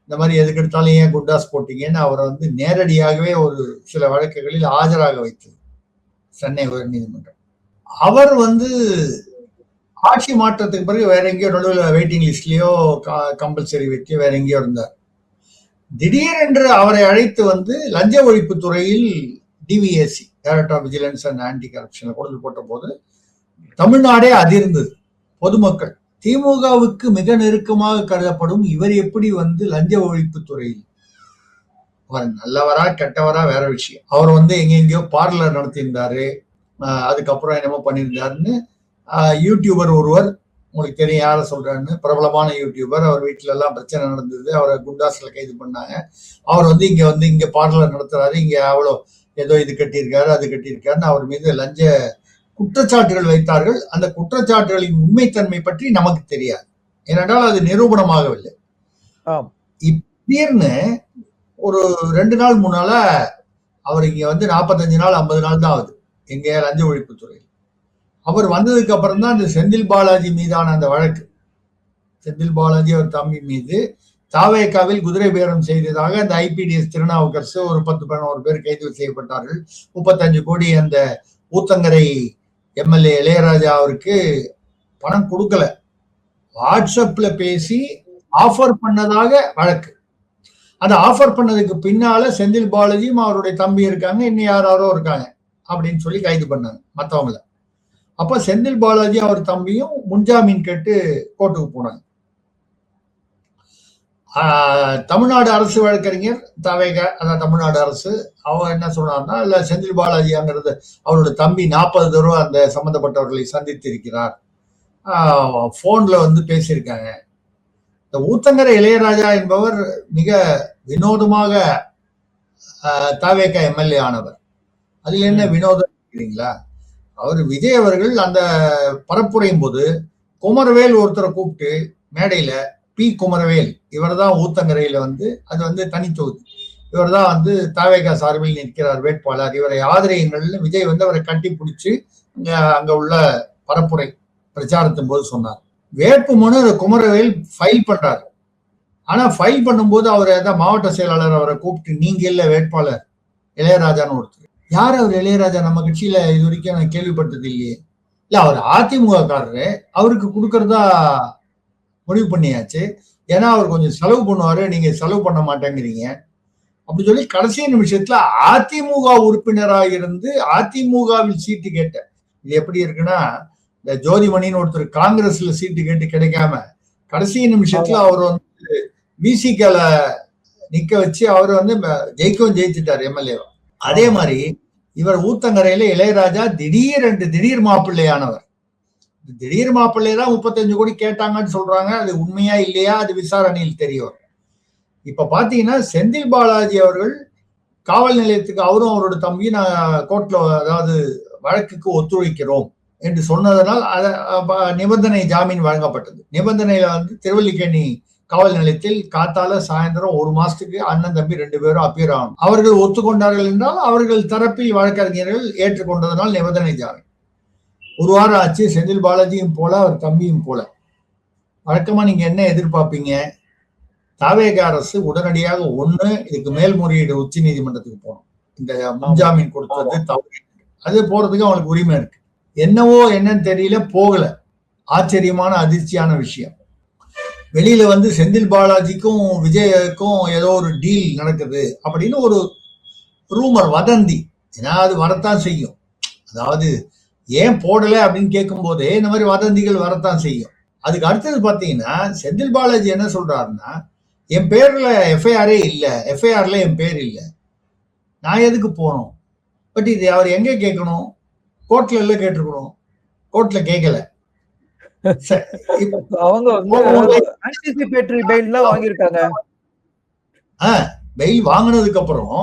இந்த மாதிரி எதுக்கு எடுத்தாலும் ஏன் குண்டாஸ் போட்டீங்கன்னு அவரை வந்து நேரடியாகவே ஒரு சில வழக்குகளில் ஆஜராக வைத்தது சென்னை உயர் நீதிமன்றம். அவர் வந்து ஆட்சி மாற்றத்துக்கு பிறகு வேற எங்கேயோ நடுவில் வெயிட்டிங் லிஸ்ட்லயோ கம்பல்சரி வச்சு வேற எங்கேயோ இருந்தார். திடீரென்று அவரை அழைத்து வந்து லஞ்ச ஒழிப்பு துறையில் DVSC, director of vigilance and anti corruption கொண்டு போட்ட போது தமிழ்நாடே அதிர்ந்தது. பொதுமக்கள் திமுகவுக்கு மிக நெருக்கமாக கருதப்படும் இவர் எப்படி வந்து லஞ்ச ஒழிப்பு துறையில், அவர் நல்லவரா கெட்டவரா வேற விஷயம். அவர் வந்து எங்கெங்கயோ பார்லர் நடத்தியிருந்தாரு, அதுக்கப்புறம் என்னமோ பண்ணியிருந்தாருன்னு யூடியூபர் ஒருவர், உங்களுக்கு தெரியும் யார சொல்றாருன்னு, பிரபலமான யூடியூபர். அவர் வீட்டுல எல்லாம் பிரச்சனை நடந்தது, அவரை குண்டாஸ்ல கைது பண்ணாங்க. அவர் வந்து இங்க பார்லர் நடத்துறாரு, இங்க அவ்வளோ ஏதோ இது கட்டியிருக்காரு அது கட்டியிருக்காருன்னு அவர் மீது லஞ்ச குற்றச்சாட்டுகள் வைத்தார்கள். அந்த குற்றச்சாட்டுகளின் உண்மைத்தன்மை பற்றி நமக்கு தெரியாது, ஏனென்றால் அது நிரூபணமாகவில்லை. திடீர்னு ஒரு 2 நாள் முன்னால அவர் இங்க வந்து 45 நாள் 50 நாள் தான் ஆகுது எங்க லஞ்ச ஒழிப்புத்துறை. அவர் வந்ததுக்கு அப்புறம் தான் இந்த செந்தில் பாலாஜி மீதான அந்த வழக்கு, செந்தில் பாலாஜி அவர் தம்பி மீது தாவேக்காவில் குதிரை பேரம் செய்ததாக அந்த ஐபிடிஎஸ் திருநாவுக்கரசு ஒரு 10-11 பேர் கைது செய்யப்பட்டார்கள். 35 கோடி அந்த ஊத்தங்கரை எம்எல்ஏ இளையராஜா அவருக்கு பணம் கொடுக்கல, வாட்ஸ்அப்ல பேசி ஆஃபர் பண்ணதாக வழக்கு. அந்த ஆஃபர் பண்ணதுக்கு பின்னால செந்தில் பாலாஜியும் அவருடைய தம்பி இருக்காங்க, இன்னும் யாரோ இருக்காங்க அப்படின்னு சொல்லி கைது பண்ணாங்க மற்றவங்கள. அப்ப செந்தில் பாலாஜி அவர் தம்பியும் முன்ஜாமீன் கேட்டு கோர்ட்டுக்கு போனாங்க. தமிழ்நாடு அரசு வழக்கறிஞர் தவேகா, அதான் தமிழ்நாடு அரசு, அவர் என்ன சொன்னார்னா, இல்ல செந்தில் பாலாஜிங்கிறது அவரோட தம்பி 40 தடவை அந்த சம்பந்தப்பட்டவர்களை சந்தித்திருக்கிறார், போன்ல வந்து பேசியிருக்காங்க. இந்த ஊத்தங்கரை இளையராஜா என்பவர் மிக வினோதமாக தவேகா எம்எல்ஏ ஆனவர். அதுல என்ன வினோதம் இருக்கிறீங்களா? அவர் விஜய் அவர்கள் அந்த பரப்புரையும் போது குமரவேல் ஒருத்தரை கூப்பிட்டு மேடையில, பி குமரவேல், இவர் தான் ஊத்தங்கரையில வந்து அது வந்து தனித்தொகுதி, இவர் தான் வந்து தவேகா சார்பில் நிற்கிறார் வேட்பாளர், இவரை ஆதரியுங்கள்னு விஜய் வந்து அவரை கட்டி பிடிச்சி அங்க உள்ள பரப்புரை பிரச்சாரத்தின் போது சொன்னார். வேட்பு மனு குமரவேல் ஃபைல் பண்றாரு. ஆனா ஃபைல் பண்ணும்போது அவர் ஏதாவது மாவட்ட செயலாளர் அவரை கூப்பிட்டு, நீங்க இல்ல வேட்பாளர் இளையராஜான்னு ஒருத்தர். யார் அவர் இளையராஜா? நம்ம கட்சியில இது வரைக்கும் நான் கேள்விப்பட்டது இல்லையே. இல்ல அவர் அதிமுக காரரு, அவருக்கு கொடுக்கறதா முடிவு பண்ணியாச்சு, ஏன்னா அவர் கொஞ்சம் செலவு பண்ணுவாரு, நீங்க செலவு பண்ண மாட்டேங்கிறீங்க அப்படி சொல்லி கடைசி நிமிஷத்துல அதிமுக உறுப்பினராக இருந்து அதிமுகவில் சீட்டு கேட்ட. இது எப்படி இருக்குன்னா, இந்த ஜோதிமணின்னு ஒருத்தர் காங்கிரஸ்ல சீட்டு கேட்டு கிடைக்காம கடைசி நிமிஷத்துல அவர் வந்து விசிகால நிக்க வச்சு அவர் வந்து ஜெயிச்சிட்டார் எம்எல்ஏ. அதே மாதிரி இவர் ஊத்தங்கரையில இளையராஜா திடீர் மாப்பிள்ளையானவர். திடீர் மாப்பிள்ளை தான் 35 கோடி கேட்டாங்கன்னு சொல்றாங்க. அது உண்மையா இல்லையா, அது விசாரணையில் தெரியவர். இப்ப பாத்தீங்கன்னா செந்தில் பாலாஜி அவர்கள் காவல் நிலையத்துக்கு அவரும் அவரோட தம்பி நான் கோர்ட்ல அதாவது வழக்குக்கு ஒத்துழைக்கிறோம் என்று சொன்னதனால் நிபந்தனை ஜாமீன் வழங்கப்பட்டது. நிபந்தனையில வந்து திருவல்லிக்கேணி காவல் நிலையத்தில் காத்தால சாயந்தரம் 1 மாசத்துக்கு அண்ணன் தம்பி 2 பேரும் அப்பியர் ஆகணும். அவர்கள் ஒத்துக்கொண்டார்கள் என்றால் அவர்கள் தரப்பில் வழக்கறிஞர்கள் ஏற்றுக்கொண்டதனால் நிபந்தனை ஜாமீன். 1 வாரம் ஆச்சு. செந்தில் பாலாஜியும் போல அவர் தம்பியும் போல. வழக்கமா நீங்க என்ன எதிர்பார்ப்பீங்க? தாவேக அரசு உடனடியாக இதுக்கு மேல்முறையீடு உச்ச நீதிமன்றத்துக்கு போகணும். இந்த முன்ஜாமீன் கொடுத்தது தவறு, அது போறதுக்கு அவங்களுக்கு உரிமை இருக்கு. என்னன்னு தெரியல, போகல. ஆச்சரியமான அதிர்ச்சியான விஷயம். வெளியில செந்தில் பாலாஜிக்கும் விஜய்க்கும் ஏதோ ஒரு டீல் நடக்குது அப்படின்னு ஒரு ரூமர், வதந்தி, ஏன்னா அது வரத்தான் செய்யும். அதாவது ஏன் போடல அப்படின்னு கேட்கும் போதே இந்த மாதிரி வதந்திகள் வரத்தான் செய்யும். அதுக்கு அடுத்தது பாத்தீங்கன்னா செந்தில் பாலாஜி என்ன சொல்றாருன்னா, என் பேர்ல எஃப்ஐஆரே இல்ல, எஃப்ஐஆர்ல என் பேர் இல்ல, நான் எதுக்கு போனோம்? பட் இது அவர் எங்க கேட்கணும்? கோர்ட்ல எல்லாம் கேட்டிருக்கணும், கோர்ட்ல கேட்கல. அவங்க ஆன்டிசிபேட்டரி பெயில் தான் வாங்கியிருக்காங்க. பெயில் வாங்கினதுக்கு அப்புறம்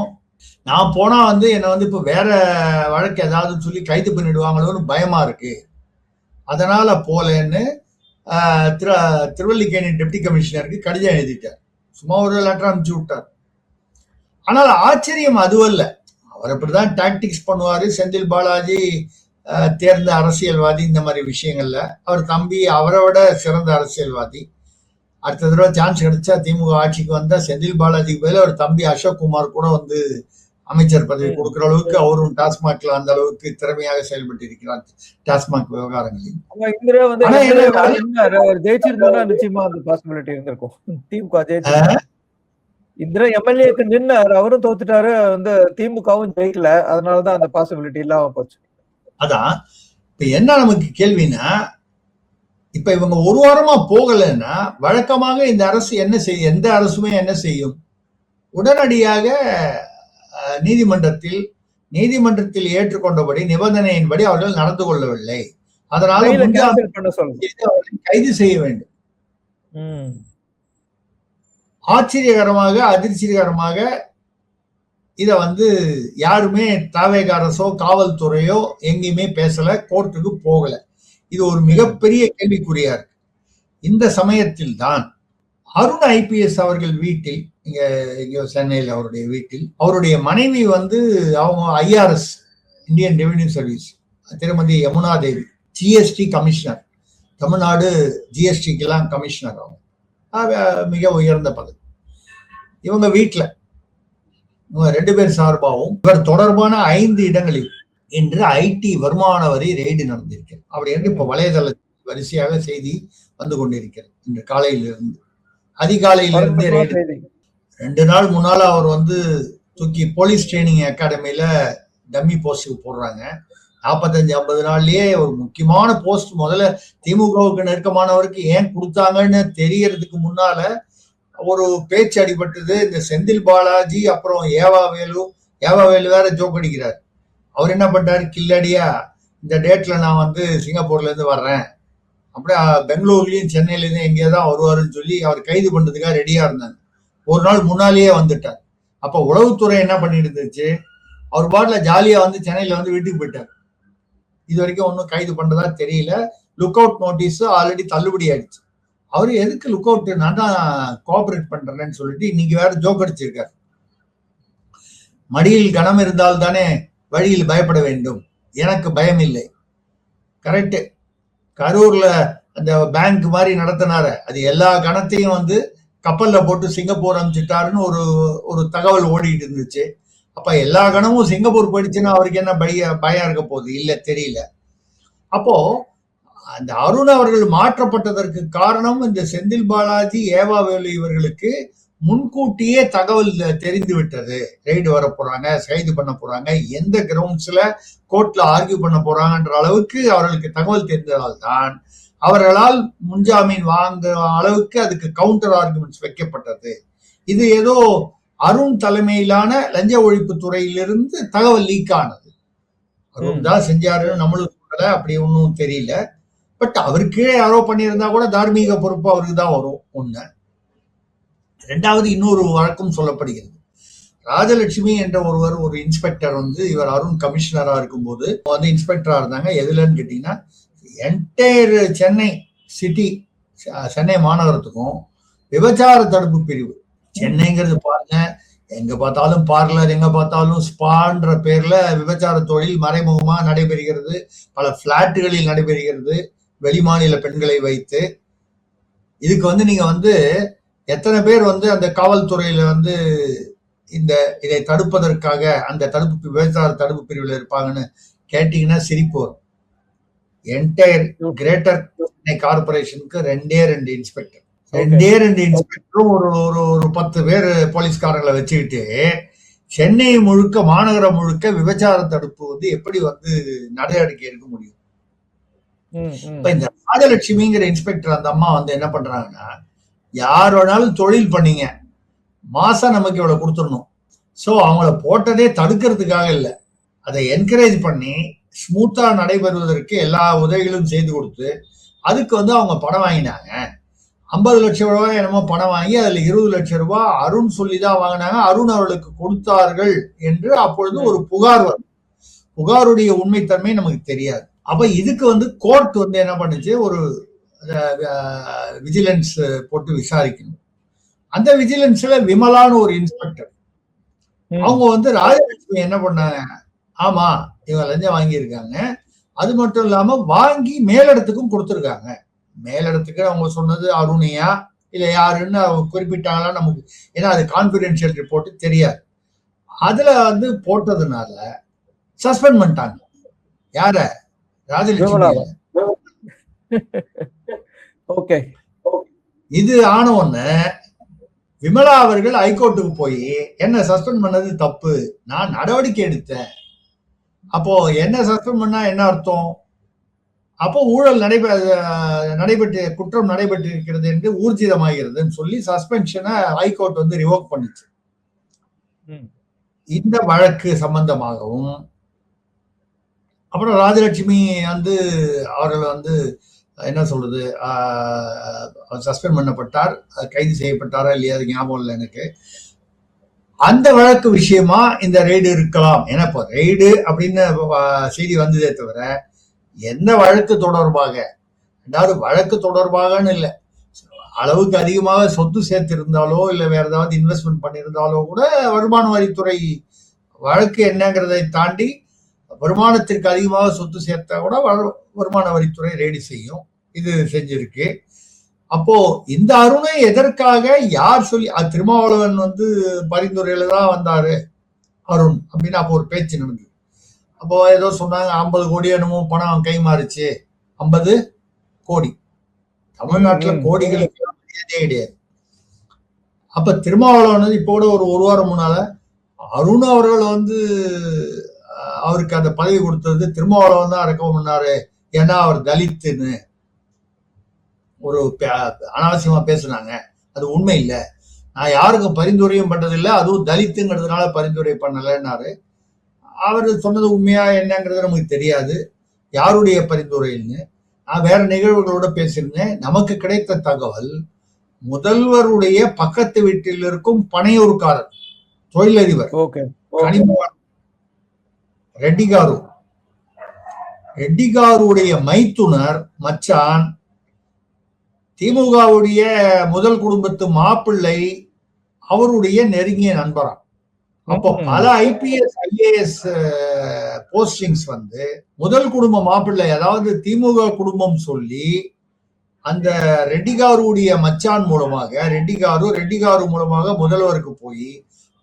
நான் போனா என்ன இப்ப வேற வழக்கு ஏதாவது சொல்லி கைது பண்ணிடுவாங்களோன்னு பயமா இருக்கு, அதனால போலன்னு திருவல்லிக்கேணி டெப்டி கமிஷனருக்கு கடிதம் எழுதிட்டார். சும்மா ஒரு லெட்டர் அனுப்பிச்சு விட்டார். ஆனால் ஆச்சரியம் அதுவல்ல, அவர் அப்படிதான் டாக்டிக்ஸ் பண்ணுவாரு. செந்தில் பாலாஜி தேர்ந்த அரசியல்வாதி, இந்த மாதிரி விஷயங்கள்ல அவர் தம்பி அவரை விட சிறந்த அரசியல்வாதி. அடுத்த தடவை சான்ஸ் கிடைச்சா திமுக ஆட்சிக்கு வந்தா செந்தில் பாலாஜிக்கு பதில் அவர் தம்பி அசோக் குமார் கூட அமைச்சர் பதவி கொடுக்கிற அளவுக்கு அவரும் டாஸ்மாக்ல அந்த அளவுக்கு திறமையாக செயல்பட்டு இருக்கிறார் டாஸ்மாக் விவகாரங்களில். நிச்சயமா அந்த பாசிபிலிட்டி இருந்திருக்கும். திமுக இந்திரா எம்எல்ஏக்கு நின்னார், அவரும் தோத்துட்டாரு, திமுகவும் ஜெயிக்கல, அதனாலதான் அந்த பாசிபிலிட்டி இல்லாம போச்சு. அதான் இப்ப என்ன நமக்கு கேள்வினா, இப்ப இவங்க ஒரு வாரமா போகலன்னா வழக்கமாக இந்த அரசு என்ன செய்யும்? எந்த அரசுமே என்ன செய்யும்? உடனடியாக நீதிமன்றத்தில் ஏற்றுக்கொண்டபடி நிபந்தனையின்படி அவர்கள் நடந்து கொள்ளவில்லை, அதனால கைது செய்ய வேண்டும். ஆச்சரியகரமாக அதிர்ச்சிகரமாக இத யாருமே தாவேக அரசோ காவல்துறையோ எங்கேயுமே பேசல, கோர்ட்டுக்கு போகல. இது ஒரு மிகப்பெரிய கேள்விக்குறியா இருக்கு. இந்த சமயத்தில் தான் அருண் ஐபிஎஸ் அவர்கள் வீட்டில், இங்க சென்னையில் அவருடைய வீட்டில் அவருடைய மனைவி அவங்க ஐஆர்எஸ் இந்தியன் ரெவென்யூ சர்வீஸ் திருமதி யமுனா தேவி, ஜிஎஸ்டி கமிஷனர், தமிழ்நாடு ஜிஎஸ்டிக்கு எல்லாம் கமிஷனர், அவங்க மிக உயர்ந்த பதவி. இவங்க வீட்டுல இவங்க 2 பேர் சார்பாகவும் இவர் தொடர்பான 5 இடங்களில் இன்று ஐடி வருமான வரி ரெய்டு நடந்திருக்கிறது. அப்படி என்று இப்ப வலைதள வரிசையாக செய்தி வந்து கொண்டிருக்கிறது. இன்று காலையிலிருந்து அதிகாலையிலிருந்து 2 நாள் முன்னால அவர் தூக்கி போலீஸ் ட்ரைனிங் அகாடமியில டம்மி போஸ்ட் போடுறாங்க. 45-50 நாள்லயே ஒரு முக்கியமான போஸ்ட். முதல்ல திமுகவுக்கு நெருக்கமானவருக்கு ஏன் கொடுத்தாங்கன்னு தெரியறதுக்கு முன்னால ஒரு பேச்சு அடிபட்டது. இந்த செந்தில் பாலாஜி அப்புறம் ஏவாவேலு வேற ஜோக் அடிக்கிறார். அவர் என்ன பண்றாரு, கில்லடியா இந்த டேட்ல நான் சிங்கப்பூர்ல இருந்து வர்றேன், அப்படியே பெங்களூர்லயும் சென்னையில இருந்து எங்கேயாதான் வருவாருன்னு சொல்லி அவர் கைது பண்றதுக்காக ரெடியா இருந்தாங்க. ஒரு நாள் முன்னாலேயே வந்துட்டார். அப்ப உளவுத்துறை என்ன பண்ணிட்டு இருந்துச்சு, அவர் பாட்டுல ஜாலியா சென்னையில வீட்டுக்கு போயிட்டார். இது வரைக்கும் ஒன்னும் கைது பண்றதா தெரியல. லுக் அவுட் நோட்டீஸ் ஆல்ரெடி தள்ளுபடி ஆயிடுச்சு. அவரு எதுக்கு லுக் அவுட், நான் தான் கோஆபரேட் பண்றேன்னு சொல்லிட்டு இன்னைக்கு வேற ஜோக் அடிச்சிருக்காரு. மடியில் கனம் இருந்தால் தானே வழியில் பயப்பட வேண்டும், எனக்கு பயம் இல்லை. கரெக்ட். கரூர்ல அந்த பேங்க் மாதிரி நடத்தினாரு, அது எல்லா கணத்தையும் கப்பல்ல போட்டு சிங்கப்பூர் அனுப்பிச்சிட்டாருன்னு ஒரு தகவல் ஓடிட்டு இருந்துச்சு. அப்ப எல்லா கணமும் சிங்கப்பூர் போயிடுச்சுன்னா அவருக்கு என்ன பயம் இருக்க போகுது? இல்ல, தெரியல. அப்போ அந்த அருண் அவர்கள் மாற்றப்பட்டதற்கு காரணம் இந்த செந்தில் பாலாஜி, ஏவாவேலு இவர்களுக்கு முன்கூட்டியே தகவல் தெரிந்து விட்டது. ரெய்டு வர போறாங்க, கைது பண்ண போறாங்க, எந்த கிரவுண்ட்ஸ்ல கோர்ட்ல ஆர்கியூ பண்ண போறாங்கன்ற அளவுக்கு அவர்களுக்கு தகவல் தெரிந்ததால் தான் அவர்களால் முன்ஜாமீன் வாங்க அளவுக்கு அதுக்கு கவுண்டர் ஆர்குமெண்ட்ஸ் வைக்கப்பட்டது. இது ஏதோ அருண் தலைமையிலான லஞ்ச ஒழிப்பு துறையிலிருந்து தகவல் லீக் ஆனது. அருண் தான் செஞ்சாருன்னு நம்மளுக்கு சொல்லல, அப்படி ஒன்றும் தெரியல. பட் அவருக்கு யாரோ பண்ணியிருந்தா கூட தார்மீக பொறுப்பு அவருக்கு தான் வரும். ஒண்ணு. 2வது இன்னொரு வழக்கம் சொல்லப்படுகிறது. ராஜலட்சுமி என்ற ஒரு இன்ஸ்பெக்டர் இவர் அருண் கமிஷனரா இருக்கும்போது இன்ஸ்பெக்டரா இருந்தாங்க. எதுலன்னு கேட்டீங்கன்னா, என்டையர் சென்னை சிட்டி, சென்னை மாநகரத்துக்கும் விபச்சார தடுப்பு பிரிவு. சென்னைங்கிறது பாருங்க, எங்க பார்த்தாலும் பார்லர், எங்க பார்த்தாலும் ஸ்பான்ற பேர்ல விபச்சார தொழில் மறைமுகமா நடைபெறுகிறது. பல பிளாட்டுகளில் நடைபெறுகிறது வெளிமாநில பெண்களை வைத்து. இதுக்கு நீங்க எத்தனை பேர் வந்து அந்த காவல்துறையில வந்து இதை தடுப்பதற்காக அந்த விபச்சார தடுப்பு பிரிவில் இருப்பாங்கன்னு கேட்டீங்கன்னா சிரிப்பு வரும். என்டையர் கிரேட்டர் சென்னை கார்பரேஷனுக்கு 2 இன்ஸ்பெக்டர், 2 இன்ஸ்பெக்டரும் ஒரு 10 பேர் போலீஸ்காரங்களை வச்சுக்கிட்டு சென்னை முழுக்க, மாநகரம் முழுக்க விபச்சார தடுப்பு வந்து எப்படி வந்து நடவடிக்கை எடுக்க முடியும்? இப்ப இந்த ராஜலட்சுமிங்கிற இன்ஸ்பெக்டர் அந்த அம்மா வந்து என்ன பண்றாங்கன்னா, யார் வேணாலும் தொழில் பண்ணீங்க, மாசம் நமக்கு இவ்வளவு கொடுத்துடணும். சோ அவங்கள போட்டதே தடுக்கிறதுக்காக இல்லை, அதை என்கரேஜ் பண்ணி ஸ்மூத்தா நடைபெறுவதற்கு எல்லா உதவிகளும் செய்து கொடுத்து அதுக்கு வந்து அவங்க பணம் வாங்கினாங்க. 50 லட்சம் ரூபாய் என்னமோ பணம் வாங்கி அதுல 20 லட்சம் ரூபாய் அருண் சொல்லிதான் வாங்கினாங்க, அருண் அவர்களுக்கு கொடுத்தார்கள் என்று அப்பொழுது ஒரு புகார் வரும். புகாருடைய உண்மைத்தன்மை நமக்கு தெரியாது. அப்ப இதுக்கு வந்து கோர்ட் வந்து என்ன பண்ணுச்சு, ஒரு விஜிலன்ஸ் போட்டு விசாரிக்கணும். அந்த விஜிலன்ஸ்ல விமலான்னு ஒரு இன்ஸ்பெக்டர், அவங்க வந்து ராஜலட்சுமி என்ன பண்ணாங்க, ஆமா இவங்க லஞ்சம் வாங்கியிருக்காங்க, அது மட்டும் இல்லாம வாங்கி மேலிடத்துக்கும் கொடுத்துருக்காங்க. மேலிடத்துக்கு அவங்க சொன்னது அருணையா இல்ல யாருன்னு அவங்க குறிப்பிட்டாங்களா நமக்கு, ஏன்னா அது கான்பிடென்ஷியல் ரிப்போர்ட் தெரியாது. அதுல வந்து போட்டதுனால சஸ்பெண்ட் பண்ணிட்டாங்க. யார? ராஜலட்சுமி. இது ஆன உடனே விமலா அவர்கள் ஹைகோர்ட்டுக்கு போய் என்ன சஸ்பெண்ட் பண்ணது தப்பு, நான் நடவடிக்கை எடுத்தேன். அப்போ என்ன சஸ்பெண்ட் பண்ணா என்ன அர்த்தம்? அப்போ ஊழல் நடைபெற்று குற்றம் நடைபெற்று இருக்கிறது என்று ஊர்ஜிதமாகிறதுன்னு சொல்லி சஸ்பென்ஷனை ஹைகோர்ட் வந்து ரிவோக் பண்ணிச்சு. இந்த வழக்கு சம்பந்தமாகவும் அப்புறம் ராஜலட்சுமி வந்து அவர்கள் வந்து என்ன சொல்றது, சஸ்பெண்ட் பண்ணப்பட்டார், கைது செய்யப்பட்டாரா இல்லையா அது ஞாபகம் இல்லை எனக்கு. அந்த வழக்கு விஷயமா இந்த ரெய்டு இருக்கலாம். ஏன்னா இப்போ ரெய்டு அப்படின்னு செய்தி வந்ததே தவிர எந்த வழக்கு தொடர்பாக, அதாவது வழக்கு தொடர்பாகன்னு இல்லை, அளவுக்கு அதிகமாக சொத்து சேர்த்திருந்தாலோ இல்லை வேற ஏதாவது இன்வெஸ்ட்மெண்ட் பண்ணியிருந்தாலோ கூட வருமான வரித்துறை வழக்கு என்னங்கிறதை தாண்டி வருமானத்திற்கு அதிகமாக சொத்து சேர்த்தா கூட வருமான வரித்துறை ரெய்டு செய்யும். இது செஞ்சிருக்கு. அப்போ இந்த அருணை எதற்காக யார் சொல்லி, திருமாவளவன் வந்து பரிந்துரையில தான் வந்தாரு அருண் அப்படின்னு அப்போ ஒரு பேச்சு நடந்தது. அப்போ ஏதோ சொன்னாங்க 50 கோடி என்னமோ பணம் கை மாறிச்சு. 50 கோடி தமிழ்நாட்டுல கோடிகளுக்கு கிடையாது. அப்ப திருமாவளவன் வந்து இப்போ கூட ஒரு வாரம் முன்னால அருண் அவர்கள் வந்து அவருக்கு அந்த பதவி கொடுத்தது திருமாவளவன் தான் ரெக்கமெண்ட் பண்ணாரு, ஏன்னா அவர் தலித்துன்னு ஒரு அனாவசியமா பேசுனாங்க. அது உண்மை இல்லை, நான் யாருக்கும் பரிந்துரையும் பண்றதில்லை, அதுவும் தலித்துங்கிறதுனால பரிந்துரை பண்ணலைன்னாரு. அவர் சொன்னது உண்மையா என்னங்கிறது நமக்கு தெரியாது, யாருடைய பரிந்துரைன்னு. நான் வேற நிகழ்வுகளோட பேசியிருந்தேன். நமக்கு கிடைத்த தகவல், முதல்வருடைய பக்கத்து வீட்டில் இருக்கும் பனையூர்காரர் தொழிலதிபர் ரெட்டி காருடைய மைத்துனர் மச்சான் திமுகவுடைய முதல் குடும்பத்து மாப்பிள்ளை அவருடைய நெருங்கிய நண்பரா. அப்போ பல IPS IAS போஸ்டிங்ஸ் வந்து முதல் குடும்ப மாப்பிள்ளை, அதாவது திமுக குடும்பம் சொல்லி அந்த ரெட்டிகாருடைய மச்சான் மூலமாக ரெட்டிகாரு மூலமாக முதல்வருக்கு போய்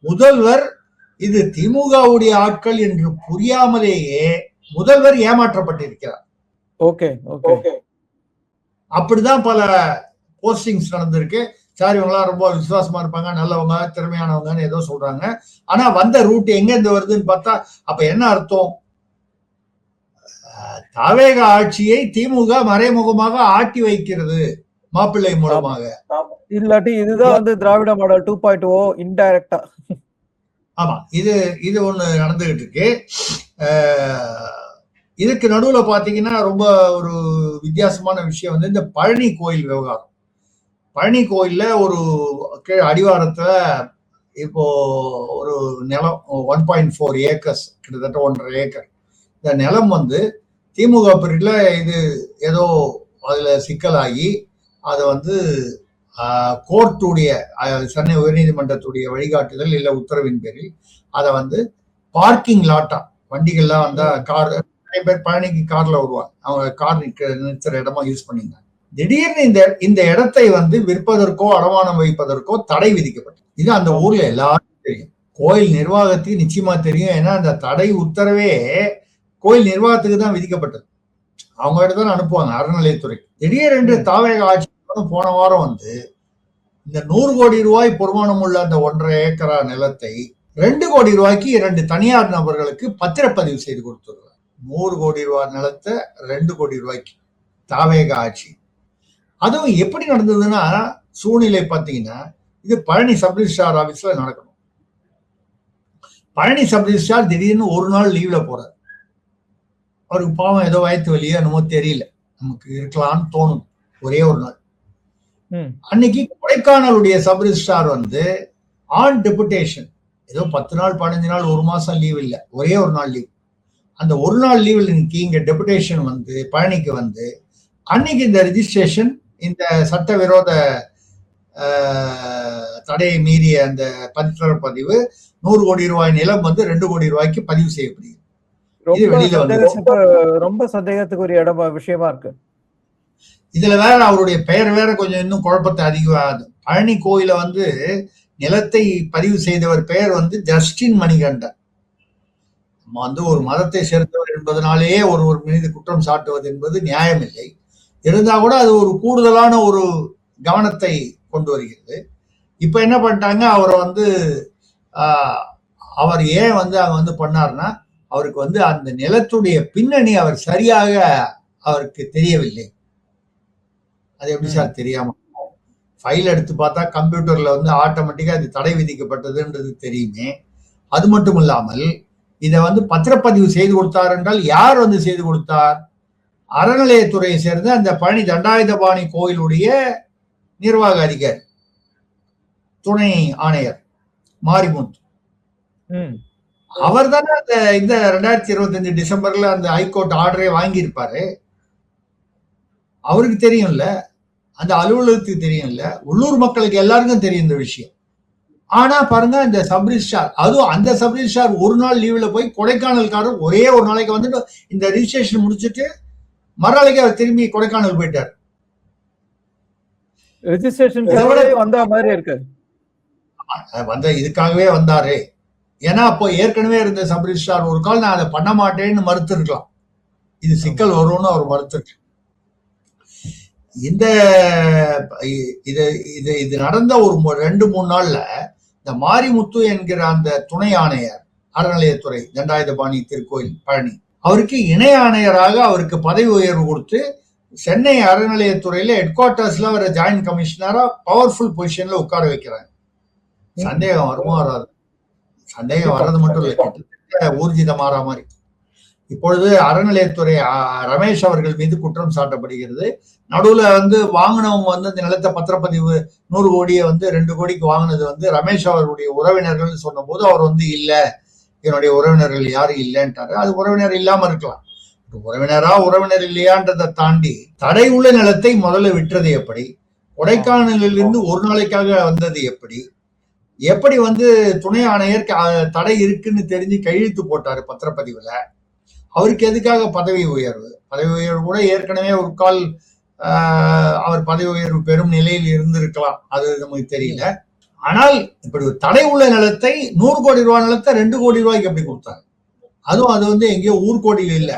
முதல்வர் இது திமுகவுடைய ஆட்கள் என்று புரியாமலேயே முதல்வர் ஏமாற்றப்பட்டிருக்கிறார். அப்படிதான் பல போஸ்டிங்ஸ் நடந்திருக்கு. சார் இவங்களாம் ரொம்ப விசுவாசமா இருப்பாங்க, நல்லவங்க, திறமையானவங்கன்னு ஏதோ சொல்றாங்க. ஆனா வந்த ரூட் எங்க இருந்து வருதுன்னு பார்த்தா அப்ப என்ன அர்த்தம்? தாவேக ஆட்சியை திமுக மறைமுகமாக ஆட்டி வைக்கிறது மாப்பிள்ளை மூலமாக. இல்லாட்டி இதுதான் வந்து திராவிட மாடல் 2.0 இன்டைரக்டா. ஆமா, இது ஒண்ணு நடந்துகிட்டு இருக்கு. இதுக்கு நடுவுல பாத்தீங்கன்னா ரொம்ப ஒரு வித்தியாசமான விஷயம் வந்து இந்த பழனி கோயில் விவகாரம். பழனி கோயில்ல ஒரு அடிவாரத்துல இப்போ ஒரு நிலம் 1.4 ஏக்கர்ஸ், கிட்டத்தட்ட 1.5 ஏக்கர். இந்த நிலம் வந்து திமுக பீரியட்ல இது ஏதோ அதுல சிக்கலாகி அதை வந்து கோர்ட்டுடைய சென்னை உயர்நீதிமன்றத்துடைய வழிகாட்டுதல் இல்ல உத்தரவின் பேரில் அதை வந்து பார்க்கிங் லாட்டா, வண்டிகள்லாம் வந்தா கார், நிறைய பேர் பழனிக்கு கார்ல வருவாங்க, அவங்க கார் நிறுத்துற இடமா யூஸ் பண்ணியிருந்தாங்க. திடீர்னு இந்த இடத்தை வந்து விற்பதற்கோ அடமானம் வைப்பதற்கோ தடை விதிக்கப்பட்டது. இது அந்த ஊர்ல எல்லாருக்கும் தெரியும், கோயில் நிர்வாகத்துக்கு நிச்சயமா தெரியும். ஏன்னா அந்த தடை உத்தரவே கோயில் நிர்வாகத்துக்கு தான் விதிக்கப்பட்டது. அவங்க கிட்ட தான் அனுப்புவாங்க அறநிலையத்துறை. திடீரென்று தாவேக ஆட்சி போன வாரம் வந்து இந்த 100 கோடி ரூபாய் பொறுமானம் உள்ள அந்த 1.5 ஏக்கரா நிலத்தை 2 கோடி ரூபாய்க்கு 2 தனியார் நபர்களுக்கு பத்திரப்பதிவு செய்து கொடுத்துருவாங்க. 100 கோடி ரூபாய் நிலத்தை 2 கோடி ரூபாய்க்கு தாவேக ஆட்சி. அதுவும் எப்படி நடந்ததுன்னா, சூழ்நிலை பார்த்தீங்கன்னா, இது பழனி சப்ரிஜிஸ்ட்ரார் ஆபீஸ்ல நடக்கணும். பழனி சப்ரிஜிஸ்ட்ரார் திடீர்னு ஒரு நாள் லீவ்ல போறாரு. அவருக்கு பாவம் ஏதோ வயத்து வலியோ என்னமோ தெரியல, நமக்கு இருக்கலாம்னு தோணும். ஒரே ஒரு நாள் அன்னைக்கு கொடைக்கானலுடைய சப்ரிஜிஸ்ட்ரார் வந்து ஆன் டெபுடேஷன், ஏதோ 10 நாள் 15 நாள் 1 மாசம் லீவ் இல்ல, ஒரே ஒரு நாள் லீவ். அந்த ஒரு நாள் லீவில் இன்னைக்கு இங்க டெபுடேஷன் வந்து பழனிக்கு வந்து அன்னைக்கு இந்த ரெஜிஸ்ட்ரேஷன், இந்த சட்டவிரோத தடையை மீறிய அந்த பதிவு 100 கோடி ரூபாய் நிலம் வந்து 2 கோடி ரூபாய்க்கு பதிவு செய்யப்படுகிறது. ரொம்ப சந்தேகத்துக்குரிய விஷயமா இருக்கு. இதுல வேற அவருடைய பெயர் வேற கொஞ்சம் இன்னும் குழப்பத்தை அதிகமாகுது. பழனி கோயில வந்து நிலத்தை பதிவு செய்தவர் பெயர் வந்து ஜஸ்டின் மணிகண்டன். நம்ம வந்து ஒரு மதத்தை சேர்ந்தவர் என்பதனாலேயே ஒருவர் மீது குற்றம் சாட்டுவது என்பது நியாயம் இல்லை. இருந்தா கூட அது ஒரு கூடுதலான ஒரு கவனத்தை கொண்டு வருகிறது. இப்ப என்ன பண்ணிட்டாங்க, அவரை வந்து அவர் ஏன் வந்து அங்க வந்து பண்ணார்னா, அவருக்கு வந்து அந்த நிலத்துடைய பின்னணி அவர் சரியாக அவருக்கு தெரியவில்லை. அது எப்படி சார் தெரியாம? ஃபைல் எடுத்து பார்த்தா கம்ப்யூட்டர்ல வந்து ஆட்டோமேட்டிக்கா அது தடை விதிக்கப்பட்டதுன்றது தெரியுமே. அது மட்டும் இல்லாமல் இதை வந்து பத்திரப்பதிவு செய்து கொடுத்தார் என்றால் யார் வந்து செய்து கொடுத்தார்? அறநிலையத்துறையை சேர்ந்த அந்த பழனி தண்டாயுதபாணி கோயிலுடைய நிர்வாக அதிகாரி, துணை ஆணையர் மாரிமுத்து. அவர் தானே இந்த 2025 டிசம்பர்ல அந்த ஹைகோர்ட் ஆர்டரே வாங்கியிருப்பாரு. அவருக்கு தெரியும்ல, அந்த அலுவலகத்துக்கு தெரியும்ல, உள்ளூர் மக்களுக்கு எல்லாருக்கும் தெரியும் இந்த விஷயம். ஆனா பாருங்க, இந்த சப்ரிஜிஸ்ட்ரார், அதுவும் அந்த சப்ரிஜிஸ்ட்ரார் ஒரு நாள் லீவ்ல போய் கொடைக்கானல்காரர் ஒரே ஒரு நாளைக்கு வந்துட்டு இந்த ரிஜிஸ்ட்ரேஷன் முடிச்சுட்டு மறுநாளைக்கு அவர் திரும்பி கொடைக்கானல் போயிட்டார். இதுக்காகவே வந்தாரு. ஏன்னா அப்போ ஏற்கனவே இருந்த சப்ரிஜிஸ்ட்ரார் ஒரு கால் நான் அதை பண்ண மாட்டேன்னு மறுத்து இருக்கலாம். இது சிக்கல் வரும்னு அவர் மறுத்து. இந்த இது நடந்த ஒரு 2-3 நாள்ல இந்த மாரிமுத்து என்கிற அந்த துணை ஆணையர் அறநிலையத்துறை தண்டாயுதபாணி திருக்கோயில் பழனி, அவருக்கு இணை ஆணையராக அவருக்கு பதவி உயர்வு கொடுத்து சென்னை அறநிலையத்துறையில ஹெட் குவார்டர்ஸ்ல அவரை ஜாயின்ட் கமிஷனரா பவர்ஃபுல் பொசிஷன்ல உட்கார வைக்கிறாங்க. சந்தேகம் வருமா வராது? சந்தேகம் வர்றது மட்டும் இல்லை, கிட்டத்தட்ட ஊர்ஜிதமாற மாதிரி. இப்பொழுது அறநிலையத்துறை ரமேஷ் அவர்கள் மீது குற்றம் சாட்டப்படுகிறது. நடுவுல வந்து வாங்கினவங்க வந்து இந்த நிலத்தை பத்திரப்பதிவு 100 கோடியை வந்து 2 கோடிக்கு வாங்கினது வந்து ரமேஷ் அவருடைய உறவினர்கள் சொன்ன போது அவர் வந்து இல்ல, என்னுடைய உறவினர்கள் யாரும் இல்லைன்ட்டாரு. அது உறவினர் இல்லாம இருக்கலாம், உறவினர் இல்லையான்றதை தாண்டி தடை உள்ள நிலத்தை முதல்ல விற்றது எப்படி, கொடைக்கானலில் இருந்து ஒரு நாளைக்காக வந்தது எப்படி வந்து துணை ஆணையர் தடை இருக்குன்னு தெரிஞ்சு கையெழுத்து போட்டாரு பத்திரப்பதிவுல. அவருக்கு எதுக்காக பதவி உயர்வு கூட ஏற்கனவே ஒரு கால் அவர் பதவி உயர்வு பெரும் நிலையில் இருந்திருக்கலாம், அது நமக்கு தெரியல. ஆனால் இப்படி ஒரு தடை உள்ள நிலத்தை 100 கோடி ரூபாய் நிலத்தை 2 கோடி ரூபாய்க்கு எப்படி கொடுத்தாங்க? அதுவும் அது வந்து எங்கேயோ ஊர்கோடியில் இல்ல,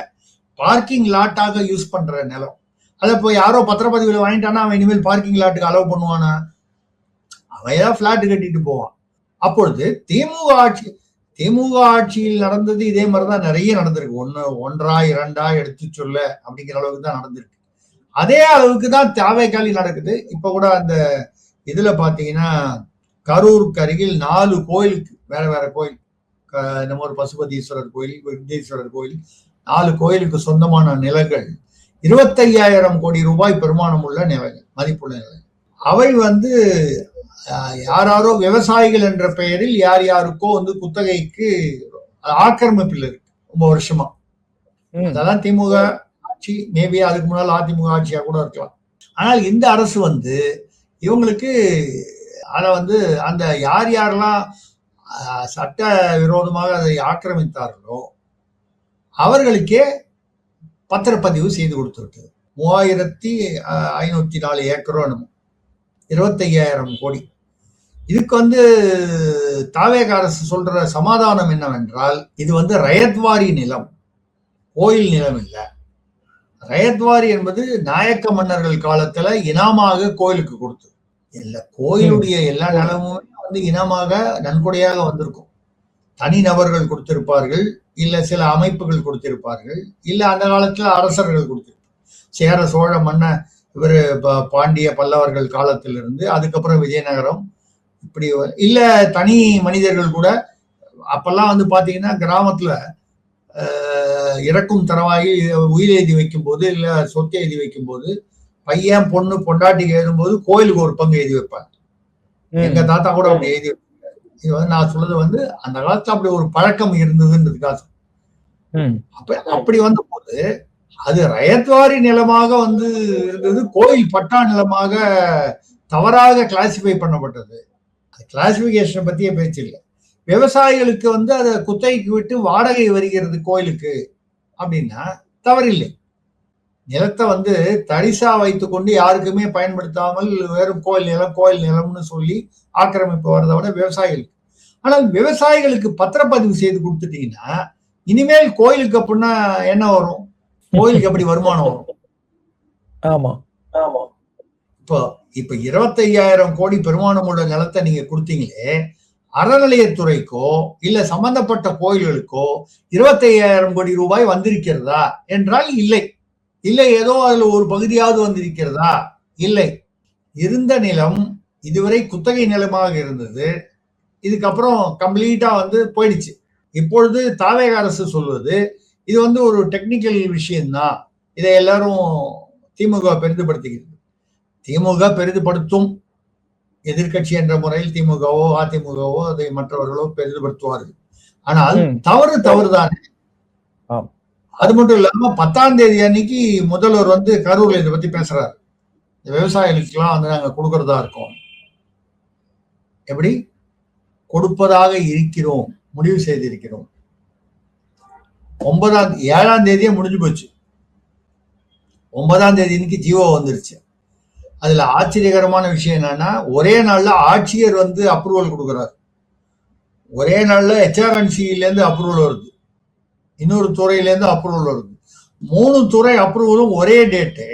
பார்க்கிங் லாட்டாக யூஸ் பண்ற நிலம். அதை இப்போ யாரோ பத்திரப்பதிவுல வாங்கிட்டானா அவன் இனிமேல் பார்க்கிங் லாட்டுக்கு அலோவ் பண்ணுவானா? அவன் ஏதாவது பிளாட் கட்டிட்டு போவான். அப்பொழுது திமுக ஆட்சியில் நடந்தது இதே மாதிரிதான் நிறைய நடந்திருக்கு. 1 2 எடுத்து சொல்ல அப்படிங்கிற அளவுக்கு தான் நடந்திருக்கு. அதே அளவுக்கு தான் தாவேக்காலி நடக்குது. இப்ப கூட அந்த இதுல பாத்தீங்கன்னா கரூருக்கு அருகில் 4 கோயிலுக்கு வேற கோயில், நம்ம ஒரு பசுபதீஸ்வரர் கோயில், விக்னேஸ்வரர் கோயில், 4 கோயிலுக்கு சொந்தமான நிலங்கள் 25,000 கோடி ரூபாய் பெருமானம் உள்ள நிலங்கள், மதிப்புள்ள நிலங்கள். அவை வந்து யாரோ விவசாயிகள் என்ற பெயரில் யாருக்கோ வந்து குத்தகைக்கு ஆக்கிரமிப்பில் இருக்கு ரொம்ப வருஷமா. அதெல்லாம் திமுக ஆட்சி, மேபி அதுக்கு முன்னால் அதிமுக ஆட்சியா கூட இருக்கலாம். ஆனால் இந்த அரசு வந்து இவங்களுக்கு அதை வந்து அந்த யாரெல்லாம் சட்ட விரோதமாக அதை ஆக்கிரமித்தார்களோ அவர்களுக்கே பத்திரப்பதிவு செய்து கொடுத்துருக்கு. 3504 ஏக்கரோ என்னமோ, 25,000 கோடி. இதுக்கு வந்து தாவேக அரசு சொல்ற சமாதானம் என்னவென்றால், இது வந்து ரயத்வாரி நிலம், கோயில் நிலம் இல்லை. ரயத்வாரி என்பது நாயக்க மன்னர்கள் காலத்துல இனாமாக கோயிலுக்கு கொடுத்தது. கோயிலுடைய எல்லா நிலமும் வந்து இனமாக நன்கொடையாக வந்திருக்கும். தனிநபர்கள் கொடுத்திருப்பார்கள், இல்ல சில அமைப்புகள் கொடுத்திருப்பார்கள், இல்ல அந்த காலத்துல அரசர்கள் கொடுத்திருப்பார்கள். சேர சோழ மன்ன இவரு பாண்டிய பல்லவர்கள் காலத்திலிருந்து அதுக்கப்புறம் விஜயநகரம், இப்படி இல்ல தனி மனிதர்கள் கூட. அப்பெல்லாம் வந்து பாத்தீங்கன்னா கிராமத்துல இறக்கும் தரவாகி உயிர் எழுதி வைக்கும் போது இல்ல சொத்து எழுதி வைக்கும் போது பையன் பொண்ணு பொண்டாட்டிக்கு எழுதும்போது கோயிலுக்கு ஒரு பங்கு எழுதி வைப்பாங்க. எங்க தாத்தா கூட அப்படி எழுதி வைப்பாங்க. இது வந்து நான் சொல்றது வந்து அந்த காலத்துல அப்படி ஒரு பழக்கம் இருந்ததுன்றதுக்காக. அப்படி வந்த போது அது ரயத்வாரி நிலமாக வந்து இருந்தது, கோயில் பட்டா நிலமாக தவறாக கிளாசிஃபை பண்ணப்பட்டது. கிளாசிபிகேஷனை பத்தியே பேச்சு இல்லை. விவசாயிகளுக்கு வந்து அதை குத்தகைக்கு விட்டு வாடகை வருகிறது கோயிலுக்கு அப்படின்னா தவறில்லை. நிலத்தை வந்து தரிசா வைத்துக் கொண்டு யாருக்குமே பயன்படுத்தாமல் வெறும் கோயில் நிலம்னு சொல்லி ஆக்கிரமிப்பு வரதை விட விவசாயிகளுக்கு. ஆனால் விவசாயிகளுக்கு பத்திரப்பதிவு செய்து கொடுத்துட்டீங்கன்னா இனிமேல் கோயிலுக்கு அப்படின்னா என்ன வரும்? கோயிலுக்கு எப்படி வருமானம் வரும்? ஆமா ஆமா. இப்ப 25,000 கோடி பெருமானம் உள்ள நிலத்தை நீங்க கொடுத்தீங்களே, அறநிலையத்துறைக்கோ இல்ல சம்பந்தப்பட்ட கோயில்களுக்கோ 25,000 கோடி ரூபாய் வந்திருக்கிறதா என்றால் இல்லை. இல்லை, ஏதோ அதுல ஒரு பகுதியாவது வந்திருக்கிறதா? இல்லை. இருந்த நிலம் இதுவரை குத்தகை நிலமாக இருந்தது, இதுக்கப்புறம் கம்ப்ளீட்டா வந்து போயிடுச்சு. இப்பொழுது தாவேக அரசு சொல்வது இது வந்து ஒரு டெக்னிக்கல் விஷயம்தான், இதை எல்லாரும் திமுக பெரிதுபடுத்துகிறது. திமுக பெரிதுபடுத்தும், எதிர்கட்சி என்ற முறையில் திமுகவோ அதிமுகவோ அதை மற்றவர்களோ பெரிதுபடுத்துவார்கள். ஆனால் தவறுதானே. அது மட்டும் இல்லாம 10ஆம் தேதி அன்னைக்கு முதல்வர் வந்து கரூர்ல இதை பத்தி பேசுறாரு. விவசாயிகளுக்கு எல்லாம் வந்து நாங்க கொடுக்கறதா இருக்கோம், எப்படி கொடுப்பதாக இருக்கிறோம், முடிவு செய்திருக்கிறோம். 7ஆம் தேதியே முடிஞ்சு போச்சு. 9ஆம் தேதி இன்னைக்கு ஜியோ வந்துருச்சு. அதுல ஆச்சரியகரமான விஷயம் என்னன்னா, ஒரே நாள்ல ஆட்சியர் வந்து அப்ரூவல் கொடுக்குறாரு, ஒரே நாள்ல HRNC-ல இருந்து அப்ரூவல் வருது, இன்னொரு துறையில இருந்து அப்ரூவல் வருது. 3 துறை அப்ரூவலும் ஒரே டேட்டு.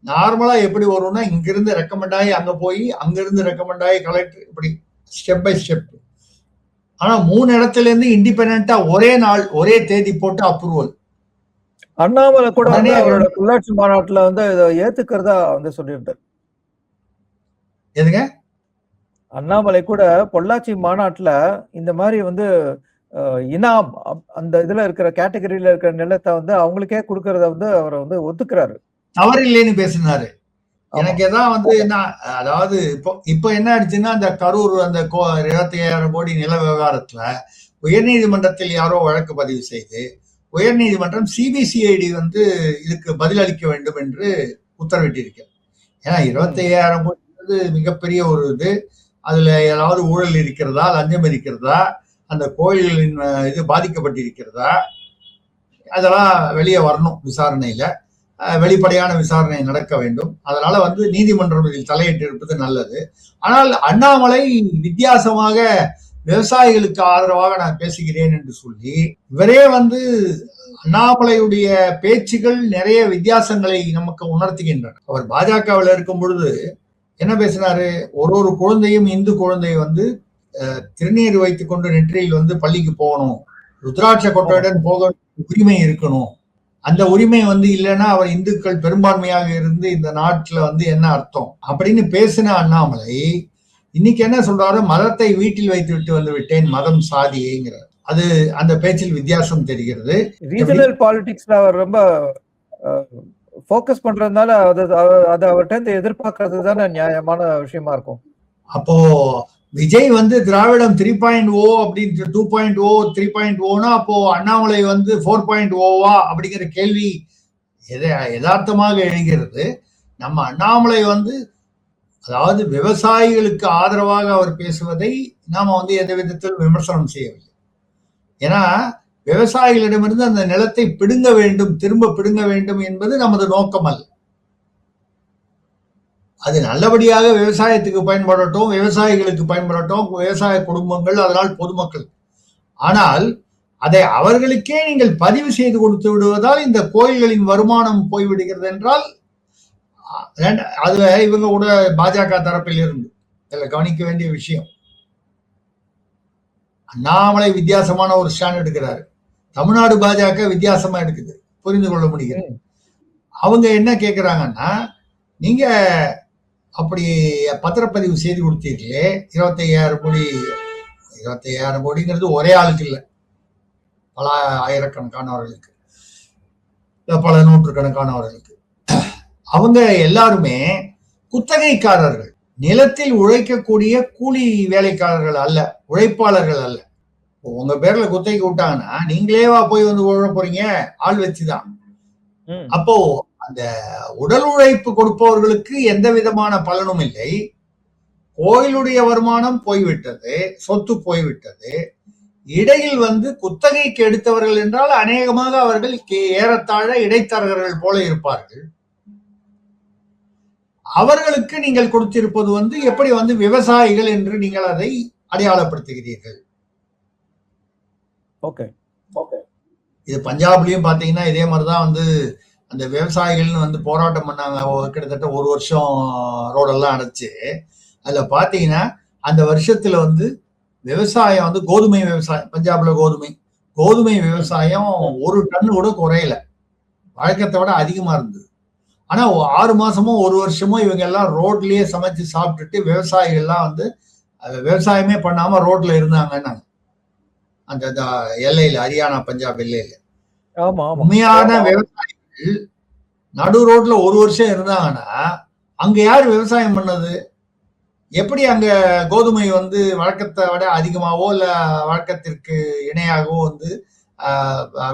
நார்மலா எப்படி வரும்னா, இங்கிருந்து ரெக்கமெண்ட் ஆகி அங்க போய், அங்கிருந்து ரெக்கமெண்ட் ஆகி கலெக்டர், இப்படி ஸ்டெப் பை ஸ்டெப். ஆனா 3 இடத்துல இருந்து இண்டிபெண்டா ஒரே நாள் ஒரே தேதி போட்டு அப்ரூவல். அண்ணாமலை கூட அவரோட உள்ளாட்சி மாநாட்டுல வந்து இதை ஏத்துக்கிறதா வந்து சொல்லியிருந்தார். எதுங்க? அண்ணாமலை கூட பொள்ளாச்சி மாநாட்டுல இந்த மாதிரி வந்து இனாம் அந்த இதுல இருக்கிற கேட்டகரியில இருக்கிற நிலத்தை வந்து அவங்களுக்கே கொடுக்கறத வந்து அவரை வந்து ஒத்துக்கிறாரு. தவறில்லைன்னு பேசினாரு. எனக்கு எதான் வந்து என்ன, அதாவது இப்போ என்ன ஆயிடுச்சுன்னா, அந்த கரூர் அந்த 25,000 கோடி நில விவகாரத்துல உயர்நீதிமன்றத்தில் யாரோ வழக்கு பதிவு செய்து உயர்நீதிமன்றம் CBCID வந்து இதுக்கு பதிலளிக்க வேண்டும் என்று உத்தரவிட்டிருக்கிறது. ஏன்னா 25,000 கோடி மிகப்பெரிய ஒரு இது. அதுல ஏதாவது ஊழல் இருக்கிறதா, லஞ்சம் இருக்கிறதா, அந்த கோயில்களின் இது பாதிக்கப்பட்டிருக்கிறதா, அதெல்லாம் வெளியே வரணும். விசாரணையில வெளிப்படையான விசாரணை நடக்க வேண்டும். அதனால வந்து நீதிமன்றம் இதில் தலையிட்டு இருப்பது நல்லது. ஆனால் அண்ணாமலை வித்தியாசமாக விவசாயிகளுக்கு ஆதரவாக நான் பேசுகிறேன் என்று சொல்லி, இவரே வந்து அண்ணாமலையுடைய பேச்சுகள் நிறைய வித்தியாசங்களை நமக்கு உணர்த்துகின்றன. அவர் பாஜகவில் இருக்கும் பொழுது என்ன பேசினாரு? ஒரு குழந்தையும் இந்து குழந்தை வந்து திருநீர் வைத்துக் கொண்டு நெற்றியில் வந்து பள்ளிக்கு போகணும், ருத்ராட்ச கொட்டையுடன் போக உரிமை இருக்கணும், அந்த உரிமை வந்து இல்லைன்னா அவர் இந்துக்கள் பெரும்பான்மையாக இருந்து இந்த நாட்டுல வந்து என்ன அர்த்தம் அப்படின்னு பேசின அண்ணாமலை இன்னைக்கு என்ன சொல்றாரு? மதத்தை வீட்டில் வைத்து விட்டு வந்து விட்டேன், மதம் சாதியேங்கிறார். அது அந்த பேச்சில் வித்தியாசம் தெரிகிறது. ரீஜனல் பாலிடிக்ஸ்ல அவர் ரொம்ப ஃபோக்கஸ் பண்றதுனால அது அவர்கிட்ட எதிர்பார்க்கறது தானே நியாயமான விஷயமா இருக்கும். அப்போ விஜய் வந்து திராவிடம் 3.0 அப்படின்னு 2.0 3.0னா அப்போ அண்ணாமலை வந்து 4.0வா அப்படிங்கிற கேள்வி யதார்த்தமாக எழுகிறது. நம்ம அண்ணாமலை வந்து அதாவது விவசாயிகளுக்கு ஆதரவாக அவர் பேசுவதை நாம வந்து எந்த விதத்தில் விமர்சனம் செய்யவில்லை. ஏன்னா விவசாயிகளிடமிருந்து அந்த நிலத்தை பிடுங்க வேண்டும், திரும்ப பிடுங்க வேண்டும் என்பது நமது நோக்கம் அல்ல. அது நல்லபடியாக விவசாயத்துக்கு பயன்படட்டும், விவசாயிகளுக்கு பயன்படட்டும், விவசாய குடும்பங்கள், அதனால் பொதுமக்கள். ஆனால் அதை அவர்களுக்கே நீங்கள் பதிவு செய்து கொடுத்து விடுவதால் இந்த கோயில்களின் வருமானம் போய்விடுகிறது என்றால், அதுல இவங்க கூட பாஜக தரப்பில் இருந்து இதுல கவனிக்க வேண்டிய விஷயம், அண்ணாமலை வித்தியாசமான ஒரு ஸ்டாண்ட் எடுக்கிறாரு, தமிழ்நாடு பாஜக வித்தியாசமா எடுக்குது, புரிந்து கொள்ள முடிகிறது. அவங்க என்ன கேட்கிறாங்கன்னா, நீங்க அப்படி பத்திரப்பதிவு செய்து கொடுத்தீர்களே 25,000 கோடி, 25,000 கோடிங்கிறது ஒரே ஆளுக்கு இல்லை, பல ஆயிரக்கணக்கானவர்களுக்கு, பல நூற்றுக்கணக்கானவர்களுக்கு. அவங்க எல்லாருமே குத்தகைக்காரர்கள், நிலத்தில் உழைக்கக்கூடிய கூலி வேலைக்காரர்கள் அல்ல, உழைப்பாளர்கள் அல்ல. உங்க பேர்ல குத்தகைக்கு விட்டாங்கன்னா நீங்களேவா போய் வந்து உழ போறீங்க, ஆள் வச்சுதான். அப்போ அந்த உடல் உழைப்பு கொடுப்பவர்களுக்கு எந்த விதமான பலனும் இல்லை. கோயிலுடைய வருமானம் போய்விட்டது, சொத்து போய்விட்டது. இடையில் வந்து குத்தகைக்கு எடுத்தவர்கள் என்றால் அநேகமாக அவர்கள் ஏறத்தாழ இடைத்தரகர்கள் போல இருப்பார்கள். அவர்களுக்கு நீங்கள் கொடுத்திருப்பது வந்து எப்படி வந்து விவசாயிகள் என்று நீங்கள் அதை அடையாளப்படுத்துகிறீர்கள். இது பஞ்சாப்லயும் பாத்தீங்கன்னா இதே மாதிரிதான் வந்து அந்த விவசாயிகள்னு வந்து போராட்டம் பண்ணாங்க, கிட்டத்தட்ட 1 வருஷம் ரோடெல்லாம் அடைச்சு. அதுல பாத்தீங்கன்னா அந்த வருஷத்துல வந்து விவசாயம் வந்து கோதுமை விவசாயம், பஞ்சாப்ல கோதுமை விவசாயம் 1 டன் கூட குறையல, வழக்கத்தை விட அதிகமா இருந்தது. ஆனா 6 மாசமோ 1 வருஷமோ இவங்க எல்லாம் ரோட்லயே சமைச்சு சாப்பிட்டுட்டு விவசாயிகள்லாம் வந்து விவசாயமே பண்ணாம ரோட்ல இருந்தாங்க. அந்த எல்லையில, ஹரியானா பஞ்சாப் எல்லையில உண்மையான விவசாயிகள் நடு ரோட்ல 1 வருஷம் இருந்தாங்கன்னா அங்க யாரு விவசாயம் பண்ணது? எப்படி அங்க கோதுமை வந்து வழக்கத்தை விட அதிகமாவோ இல்ல வழக்கத்திற்கு இணையாகவோ வந்து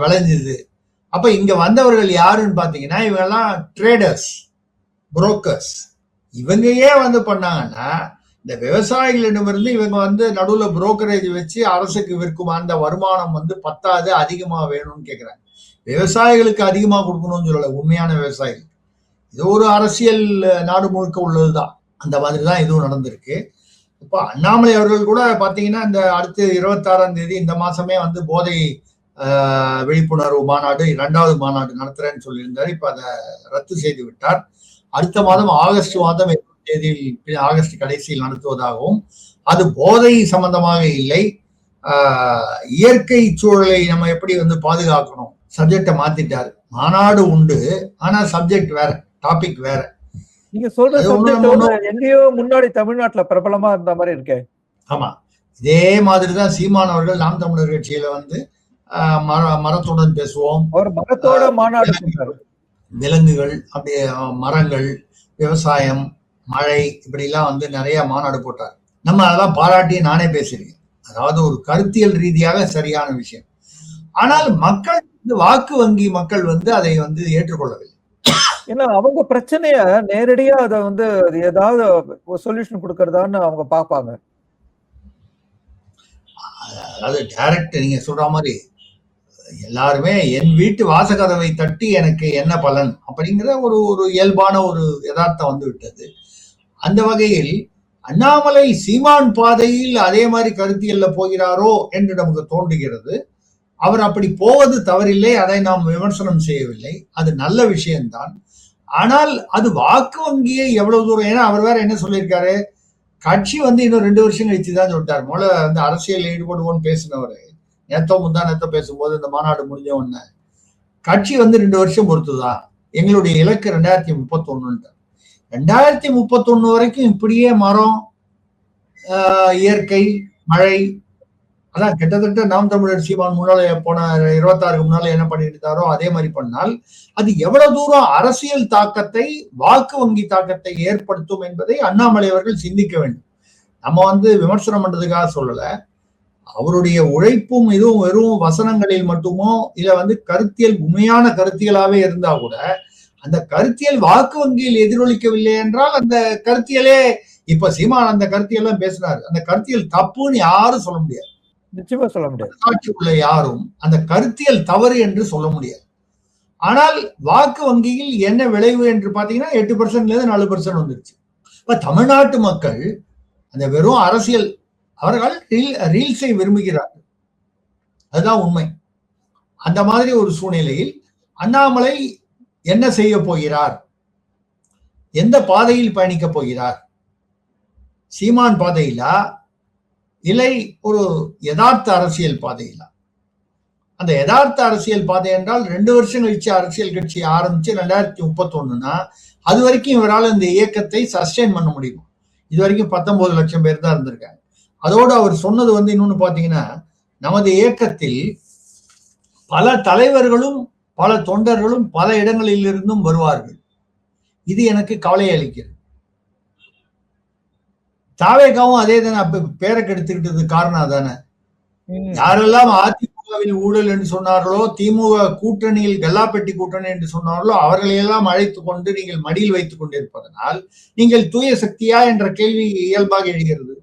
விளைஞ்சது? அப்ப இங்க வந்தவர்கள் யாருன்னு பாத்தீங்கன்னா இவங்க எல்லாம் ட்ரேடர்ஸ், புரோக்கர்ஸ். இவங்க ஏன் வந்து பண்ணாங்கன்னா இந்த விவசாயிகளிடமிருந்து இவங்க வந்து நடுவுல புரோக்கரேஜ் வச்சு அரசுக்கு விற்கும் அந்த வருமானம் வந்து பத்தாது, அதிகமா வேணும்னு கேட்கிறாங்க. விவசாயிகளுக்கு அதிகமா கொடுக்கணும்னு சொல்லல, உண்மையான விவசாயிகள். இது ஒரு அரசியல் நாடு முழுக்க உள்ளதுதான், அந்த மாதிரிதான் இதுவும் நடந்திருக்கு. இப்ப அண்ணாமலை அவர்கள் கூட பாத்தீங்கன்னா இந்த அடுத்து 26ஆம் தேதி இந்த மாசமே வந்து போதை விழிப்புணர்வு மாநாடு, 2வது மாநாடு நடத்துறேன்னு சொல்லியிருந்தாரு. இப்ப அதை ரத்து செய்து விட்டார். அடுத்த மாதம் ஆகஸ்ட் மாதம் 8ஆம் தேதியில், ஆகஸ்ட் கடைசியில் நடத்துவதாகவும், அது போதை சம்பந்தமாக இல்லை, இயற்கை சூழலை நம்ம எப்படி வந்து பாதுகாக்கணும், சப்ஜெக்டை மாத்திட்டாரு. மாநாடு உண்டு, ஆனா சப்ஜெக்ட் வேற, டாபிக் வேற. நீங்க சொல்ற சப்ஜெக்ட் எங்கேயோ முன்னாடி தமிழ்நாட்டுல பிரபலமா இருந்த மாதிரி இருக்கே. ஆமா, இதே மாதிரிதான் சீமான் அவர்கள் நாம் தமிழர் கட்சியில வந்து மரத்துடன் பேசுவோம், மரத்தோட மாநாடு, விலங்குகள், அப்படியே மரங்கள், விவசாயம், மழை, இப்படி எல்லாம் வந்து நிறைய மாநாடு போட்டார். நம்ம அதெல்லாம் பாராட்டி நானே பேசியிருக்கேன். அதாவது ஒரு கருத்தியல் ரீதியாக சரியான விஷயம். ஆனால் மக்கள் வாக்கு வங்கி மக்கள் வந்து அதை வந்து ஏற்றுக்கொள்ளவில்லை. ஏன்னா அவங்க பிரச்சனைய நேரடியா அதை வந்து ஏதாவது சொல்யூஷன் கொடுக்கறதான்னு அவங்க பார்ப்பாங்க. அதாவது டைரக்ட் நீங்க சொல்ற மாதிரி எல்லாருமே என் வீட்டு வாசகதவை தட்டி எனக்கு என்ன பலன் அப்படிங்கிற ஒரு இயல்பான ஒரு யதார்த்தம் வந்து விட்டது. அந்த வகையில் அண்ணாமலை சீமான் பாதையில் அதே மாதிரி கருத்தியல்ல போகிறாரோ என்று நமக்கு தோன்றுகிறது. அவர் அப்படி போவது தவறில்லை, அதை நாம் விமர்சனம் செய்யவில்லை, அது நல்ல விஷயம்தான். ஆனால் அது வாக்கு வங்கியை எவ்வளவு தூரம், ஏன்னா அவர் வேற என்ன சொல்லியிருக்காரு, கட்சி வந்து இன்னும் 2 வருஷம் கழிச்சுதான் சொல்லிட்டார். முதல்ல வந்து அரசியல் ஈடுபடுவோன்னு பேசினவரு நேத்தோ பேசும்போது இந்த மாநாடு முடிஞ்ச உடனே கட்சி வந்து 2 வருஷம் பொறுத்துதான், எங்களுடைய இலக்கு 2031. 2031 வரைக்கும் இப்படியே மரம், இயற்கை, மழை, அதான் கிட்டத்தட்ட நாம் தமிழர் சீமான் முன்னால போன 26க்கு முன்னால என்ன பண்ணிட்டு இருந்தாரோ அதே மாதிரி பண்ணால் அது எவ்வளவு தூரம் அரசியல் தாக்கத்தை, வாக்கு வங்கி தாக்கத்தை ஏற்படுத்தும் என்பதை அண்ணாமலை அவர்கள் சிந்திக்க வேண்டும். நம்ம வந்து விமர்சனம் பண்றதுக்காக சொல்லல, அவருடைய உழைப்பும் இதுவும் வெறும் வசனங்களில் மட்டுமோ இல்ல வந்து கருத்தியல், உண்மையான கருத்தியலாவே இருந்தா கூட அந்த கருத்தியல் வாக்கு வங்கியில் எதிரொலிக்கவில்லை என்றால் அந்த கருத்தியலே, இப்ப சீமான் அந்த கருத்தியெல்லாம் பேசினாரு, அந்த கருத்தியல் தப்புன்னு யாரும் சொல்ல முடியாது, நிச்சயமா சொல்ல முடியாது. உள்ள யாரும் அந்த கருத்தியல் தவறு என்று சொல்ல முடியாது. ஆனால் வாக்கு வங்கியில் என்ன விளைவு என்று பாத்தீங்கன்னா 8%ல இருந்து 4% வந்துருச்சு. இப்ப தமிழ்நாட்டு மக்கள் அந்த வெறும் அரசியல், அவர்கள் ரீல்ஸை விரும்புகிறார்கள், அதுதான் உண்மை. அந்த மாதிரி ஒரு சூழ்நிலையில் அண்ணாமலை என்ன செய்ய போகிறார், எந்த பாதையில் பயணிக்க போகிறார்? சீமான் பாதையிலா இல்லை ஒரு யதார்த்த அரசியல் பாதையிலா? அந்த யதார்த்த அரசியல் பாதை என்றால் 2 வருஷம் கழிச்சு அரசியல் கட்சி ஆரம்பிச்சு 2031னா அது வரைக்கும் இவரால் இந்த இயக்கத்தை சஸ்டெயின் பண்ண முடியும். இது வரைக்கும் 19 லட்சம் பேர் தான் இருந்திருக்காங்க. அதோடு அவர் சொன்னது இன்னொன்னு பாத்தீங்கன்னா, நமது இயக்கத்தில் பல தலைவர்களும் பல தொண்டர்களும் பல இடங்களில் இருந்தும் வருவார்கள். இது எனக்கு கவலை அளிக்கிறது. தாவேகாவும் அதே தானே பேரை கெடுத்துக்கிட்டது காரணம் தானே. யாரெல்லாம் அதிமுகவில் ஊழல் என்று சொன்னார்களோ, திமுக கூட்டணியில் கல்லாப்பெட்டி கூட்டணி என்று சொன்னார்களோ, அவர்களையெல்லாம் அழைத்து கொண்டு நீங்கள் மடியில் வைத்துக் கொண்டிருப்பதனால் நீங்கள் தூய சக்தியா என்ற கேள்வி இயல்பாக எழுகிறது.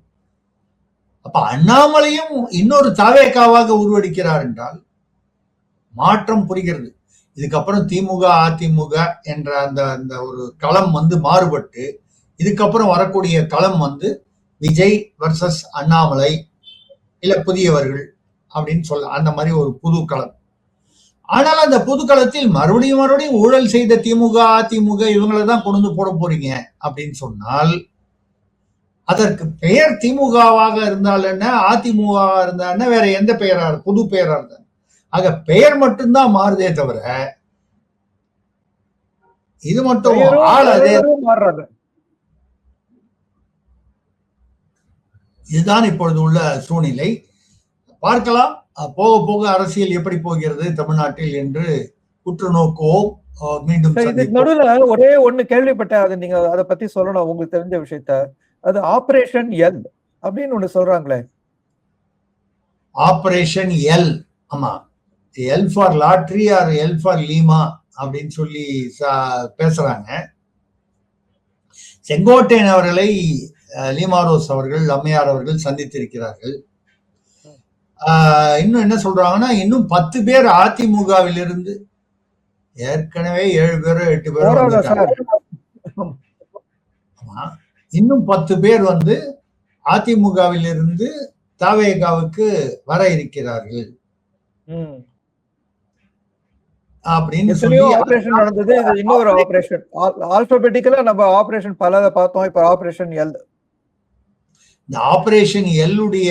அப்ப அண்ணாமலையும் இன்னொரு தாவேகாவாக உருவெடுக்கிறார் என்றால் மாற்றம் புரிகிறது. இதுக்கப்புறம் திமுக அதிமுக என்ற அந்த ஒரு களம் மாறுபட்டு இதுக்கப்புறம் வரக்கூடிய களம் விஜய் வர்சஸ் அண்ணாமலை இல்ல புதியவர்கள் அப்படின்னு சொல்ல, அந்த மாதிரி ஒரு புது களம். ஆனால் அந்த புது களத்தில் மறுபடியும் ஊழல் செய்த திமுக அதிமுக இவங்களை தான் கொண்டு போட போறீங்க அப்படின்னு சொன்னால் அதற்கு பெயர் திமுகவாக இருந்தால் என்ன, அதிமுகவாக இருந்தா என்ன, வேற எந்த பெயரா புது பெயரா இருந்தா, ஆக பெயர் மட்டும்தான் மாறுதே தவிர இது மட்டும் ஆள் அதே மாறுறது. இதுதான் இப்பொழுது உள்ள சூழ்நிலை. பார்க்கலாம் போக போக அரசியல் எப்படி போகிறது தமிழ்நாட்டில் என்று உற்று நோக்குவோம். மீண்டும் நடுவுல ஒரே ஒண்ணு கேள்விப்பட்டேன், அது நீங்க அதை பத்தி சொல்லணும், உங்களுக்கு தெரிஞ்ச விஷயத்த. அது ஆபரேஷன் எல் அப்படின்னு ஒண்ணு சொல்றாங்களே. ஆபரேஷன் எல், ஆமா, L for lottery or L for Lima அப்படின்னு சொல்லி பேசுறாங்க. செங்கோட்டையன் அவர்களை லீமாரோஸ் அவர்கள், அம்மையார் அவர்கள் சந்தித்திருக்கிறார்கள். இன்னும் என்ன சொல்றாங்கன்னா, இன்னும் 10 பேர் அதிமுகவில் இருந்து, ஏற்கனவே 7 பேரோ 8 பேரோ, இன்னும் 10 பேர் அதிமுகவில் இருந்து தாவேகாவுக்கு வர இருக்கிறார்கள் அப்படின்னு சொல்லி ஆபரேஷன் நடந்தது. இது இன்னொரு ஆபரேஷன். ஆல்பபெட்டிக்கலா நம்ம ஆபரேஷன் பல பார்த்தோம். இப்ப ஆபரேஷன் எல். இந்த ஆபரேஷன் எல்லுடைய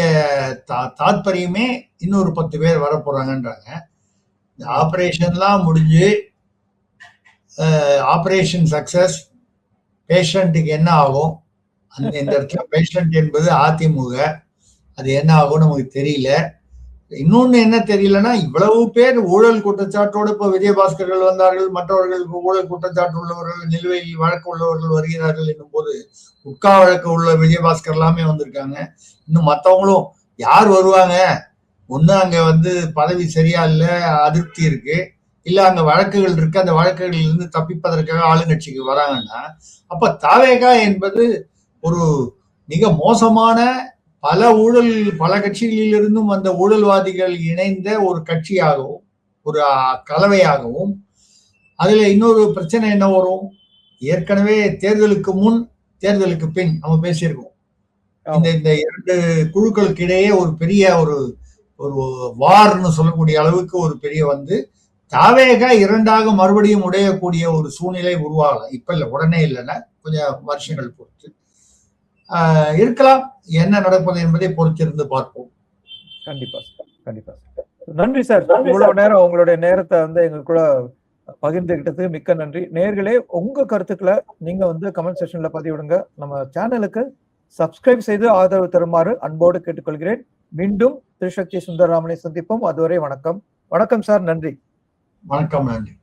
தாத்பரியமே இன்னொரு 10 பேர் வர போறாங்கன்றாங்க. இந்த ஆபரேஷன்லாம் முடிஞ்சு ஆபரேஷன் சக்சஸ், பேஷண்ட்டுக்கு என்ன ஆகும், இந்த இடத்துல பேஷண்ட் என்பது அதிமுக, அது என்ன ஆகும் நமக்கு தெரியல. இன்னொன்னு என்ன தெரியலன்னா, இவ்வளவு பேர் ஊழல் குற்றச்சாட்டோடு இப்ப விஜயபாஸ்கர்கள் வந்தார்கள், மற்றவர்கள் ஊழல் குற்றச்சாட்டு உள்ளவர்கள், நிலுவையில் வழக்கு உள்ளவர்கள் வருகிறார்கள் என்னும் போது உட்கா வழக்கு உள்ள விஜயபாஸ்கர் எல்லாமே வந்திருக்காங்க. இன்னும் மற்றவங்களும் யார் வருவாங்க? ஒண்ணு அங்க பதவி சரியா இல்ல, அதிருப்தி இருக்கு, இல்ல அங்க வழக்குகள் இருக்கு, அந்த வழக்குகளில் இருந்து தப்பிப்பதற்காக ஆளுங்கட்சிக்கு வராங்கன்னா, அப்ப தாவேகா என்பது ஒரு மிக மோசமான பல ஊழல், பல கட்சிகளில் இருந்தும் அந்த ஊழல்வாதிகள் இணைந்த ஒரு கட்சியாகவும் ஒரு கலவையாகவும். அதுல இன்னொரு பிரச்சனை என்ன வரும், ஏற்கனவே தேர்தலுக்கு முன் தேர்தலுக்கு பின் நம்ம பேசியிருக்கோம், இந்த 2 குழுக்களுக்கு இடையே ஒரு பெரிய ஒரு வார்னு சொல்லக்கூடிய அளவுக்கு ஒரு பெரிய தாவேகா 2ஆக மறுபடியும் உடையக்கூடிய ஒரு சூழ்நிலை உருவாகலாம். இப்ப இல்ல, உடனே இல்லைன்னா கொஞ்சம் வருஷங்கள் பொறுத்து இருக்கலாம். என்ன நடப்பது என்பதை பொறுத்திருந்து பார்ப்போம். கண்டிப்பா கண்டிப்பா. நன்றி சார், இவ்வளவு நேரம் உங்களுடைய நேரத்தை எங்க கூட பகிர்ந்துகிட்டதுக்கு மிக்க நன்றி. நேயர்களே, உங்க கருத்துக்களை நீங்க கமெண்ட் செக்ஷன்ல பதிவிடுங்க. நம்ம சேனலுக்கு சப்ஸ்கிரைப் செய்து ஆதரவு தருமாறு அன்போடு கேட்டுக்கொள்கிறேன். மீண்டும் திருசக்தி சுந்தரராமனை சந்திப்போம். அதுவரை வணக்கம். வணக்கம் சார், நன்றி. வணக்கம், நன்றி.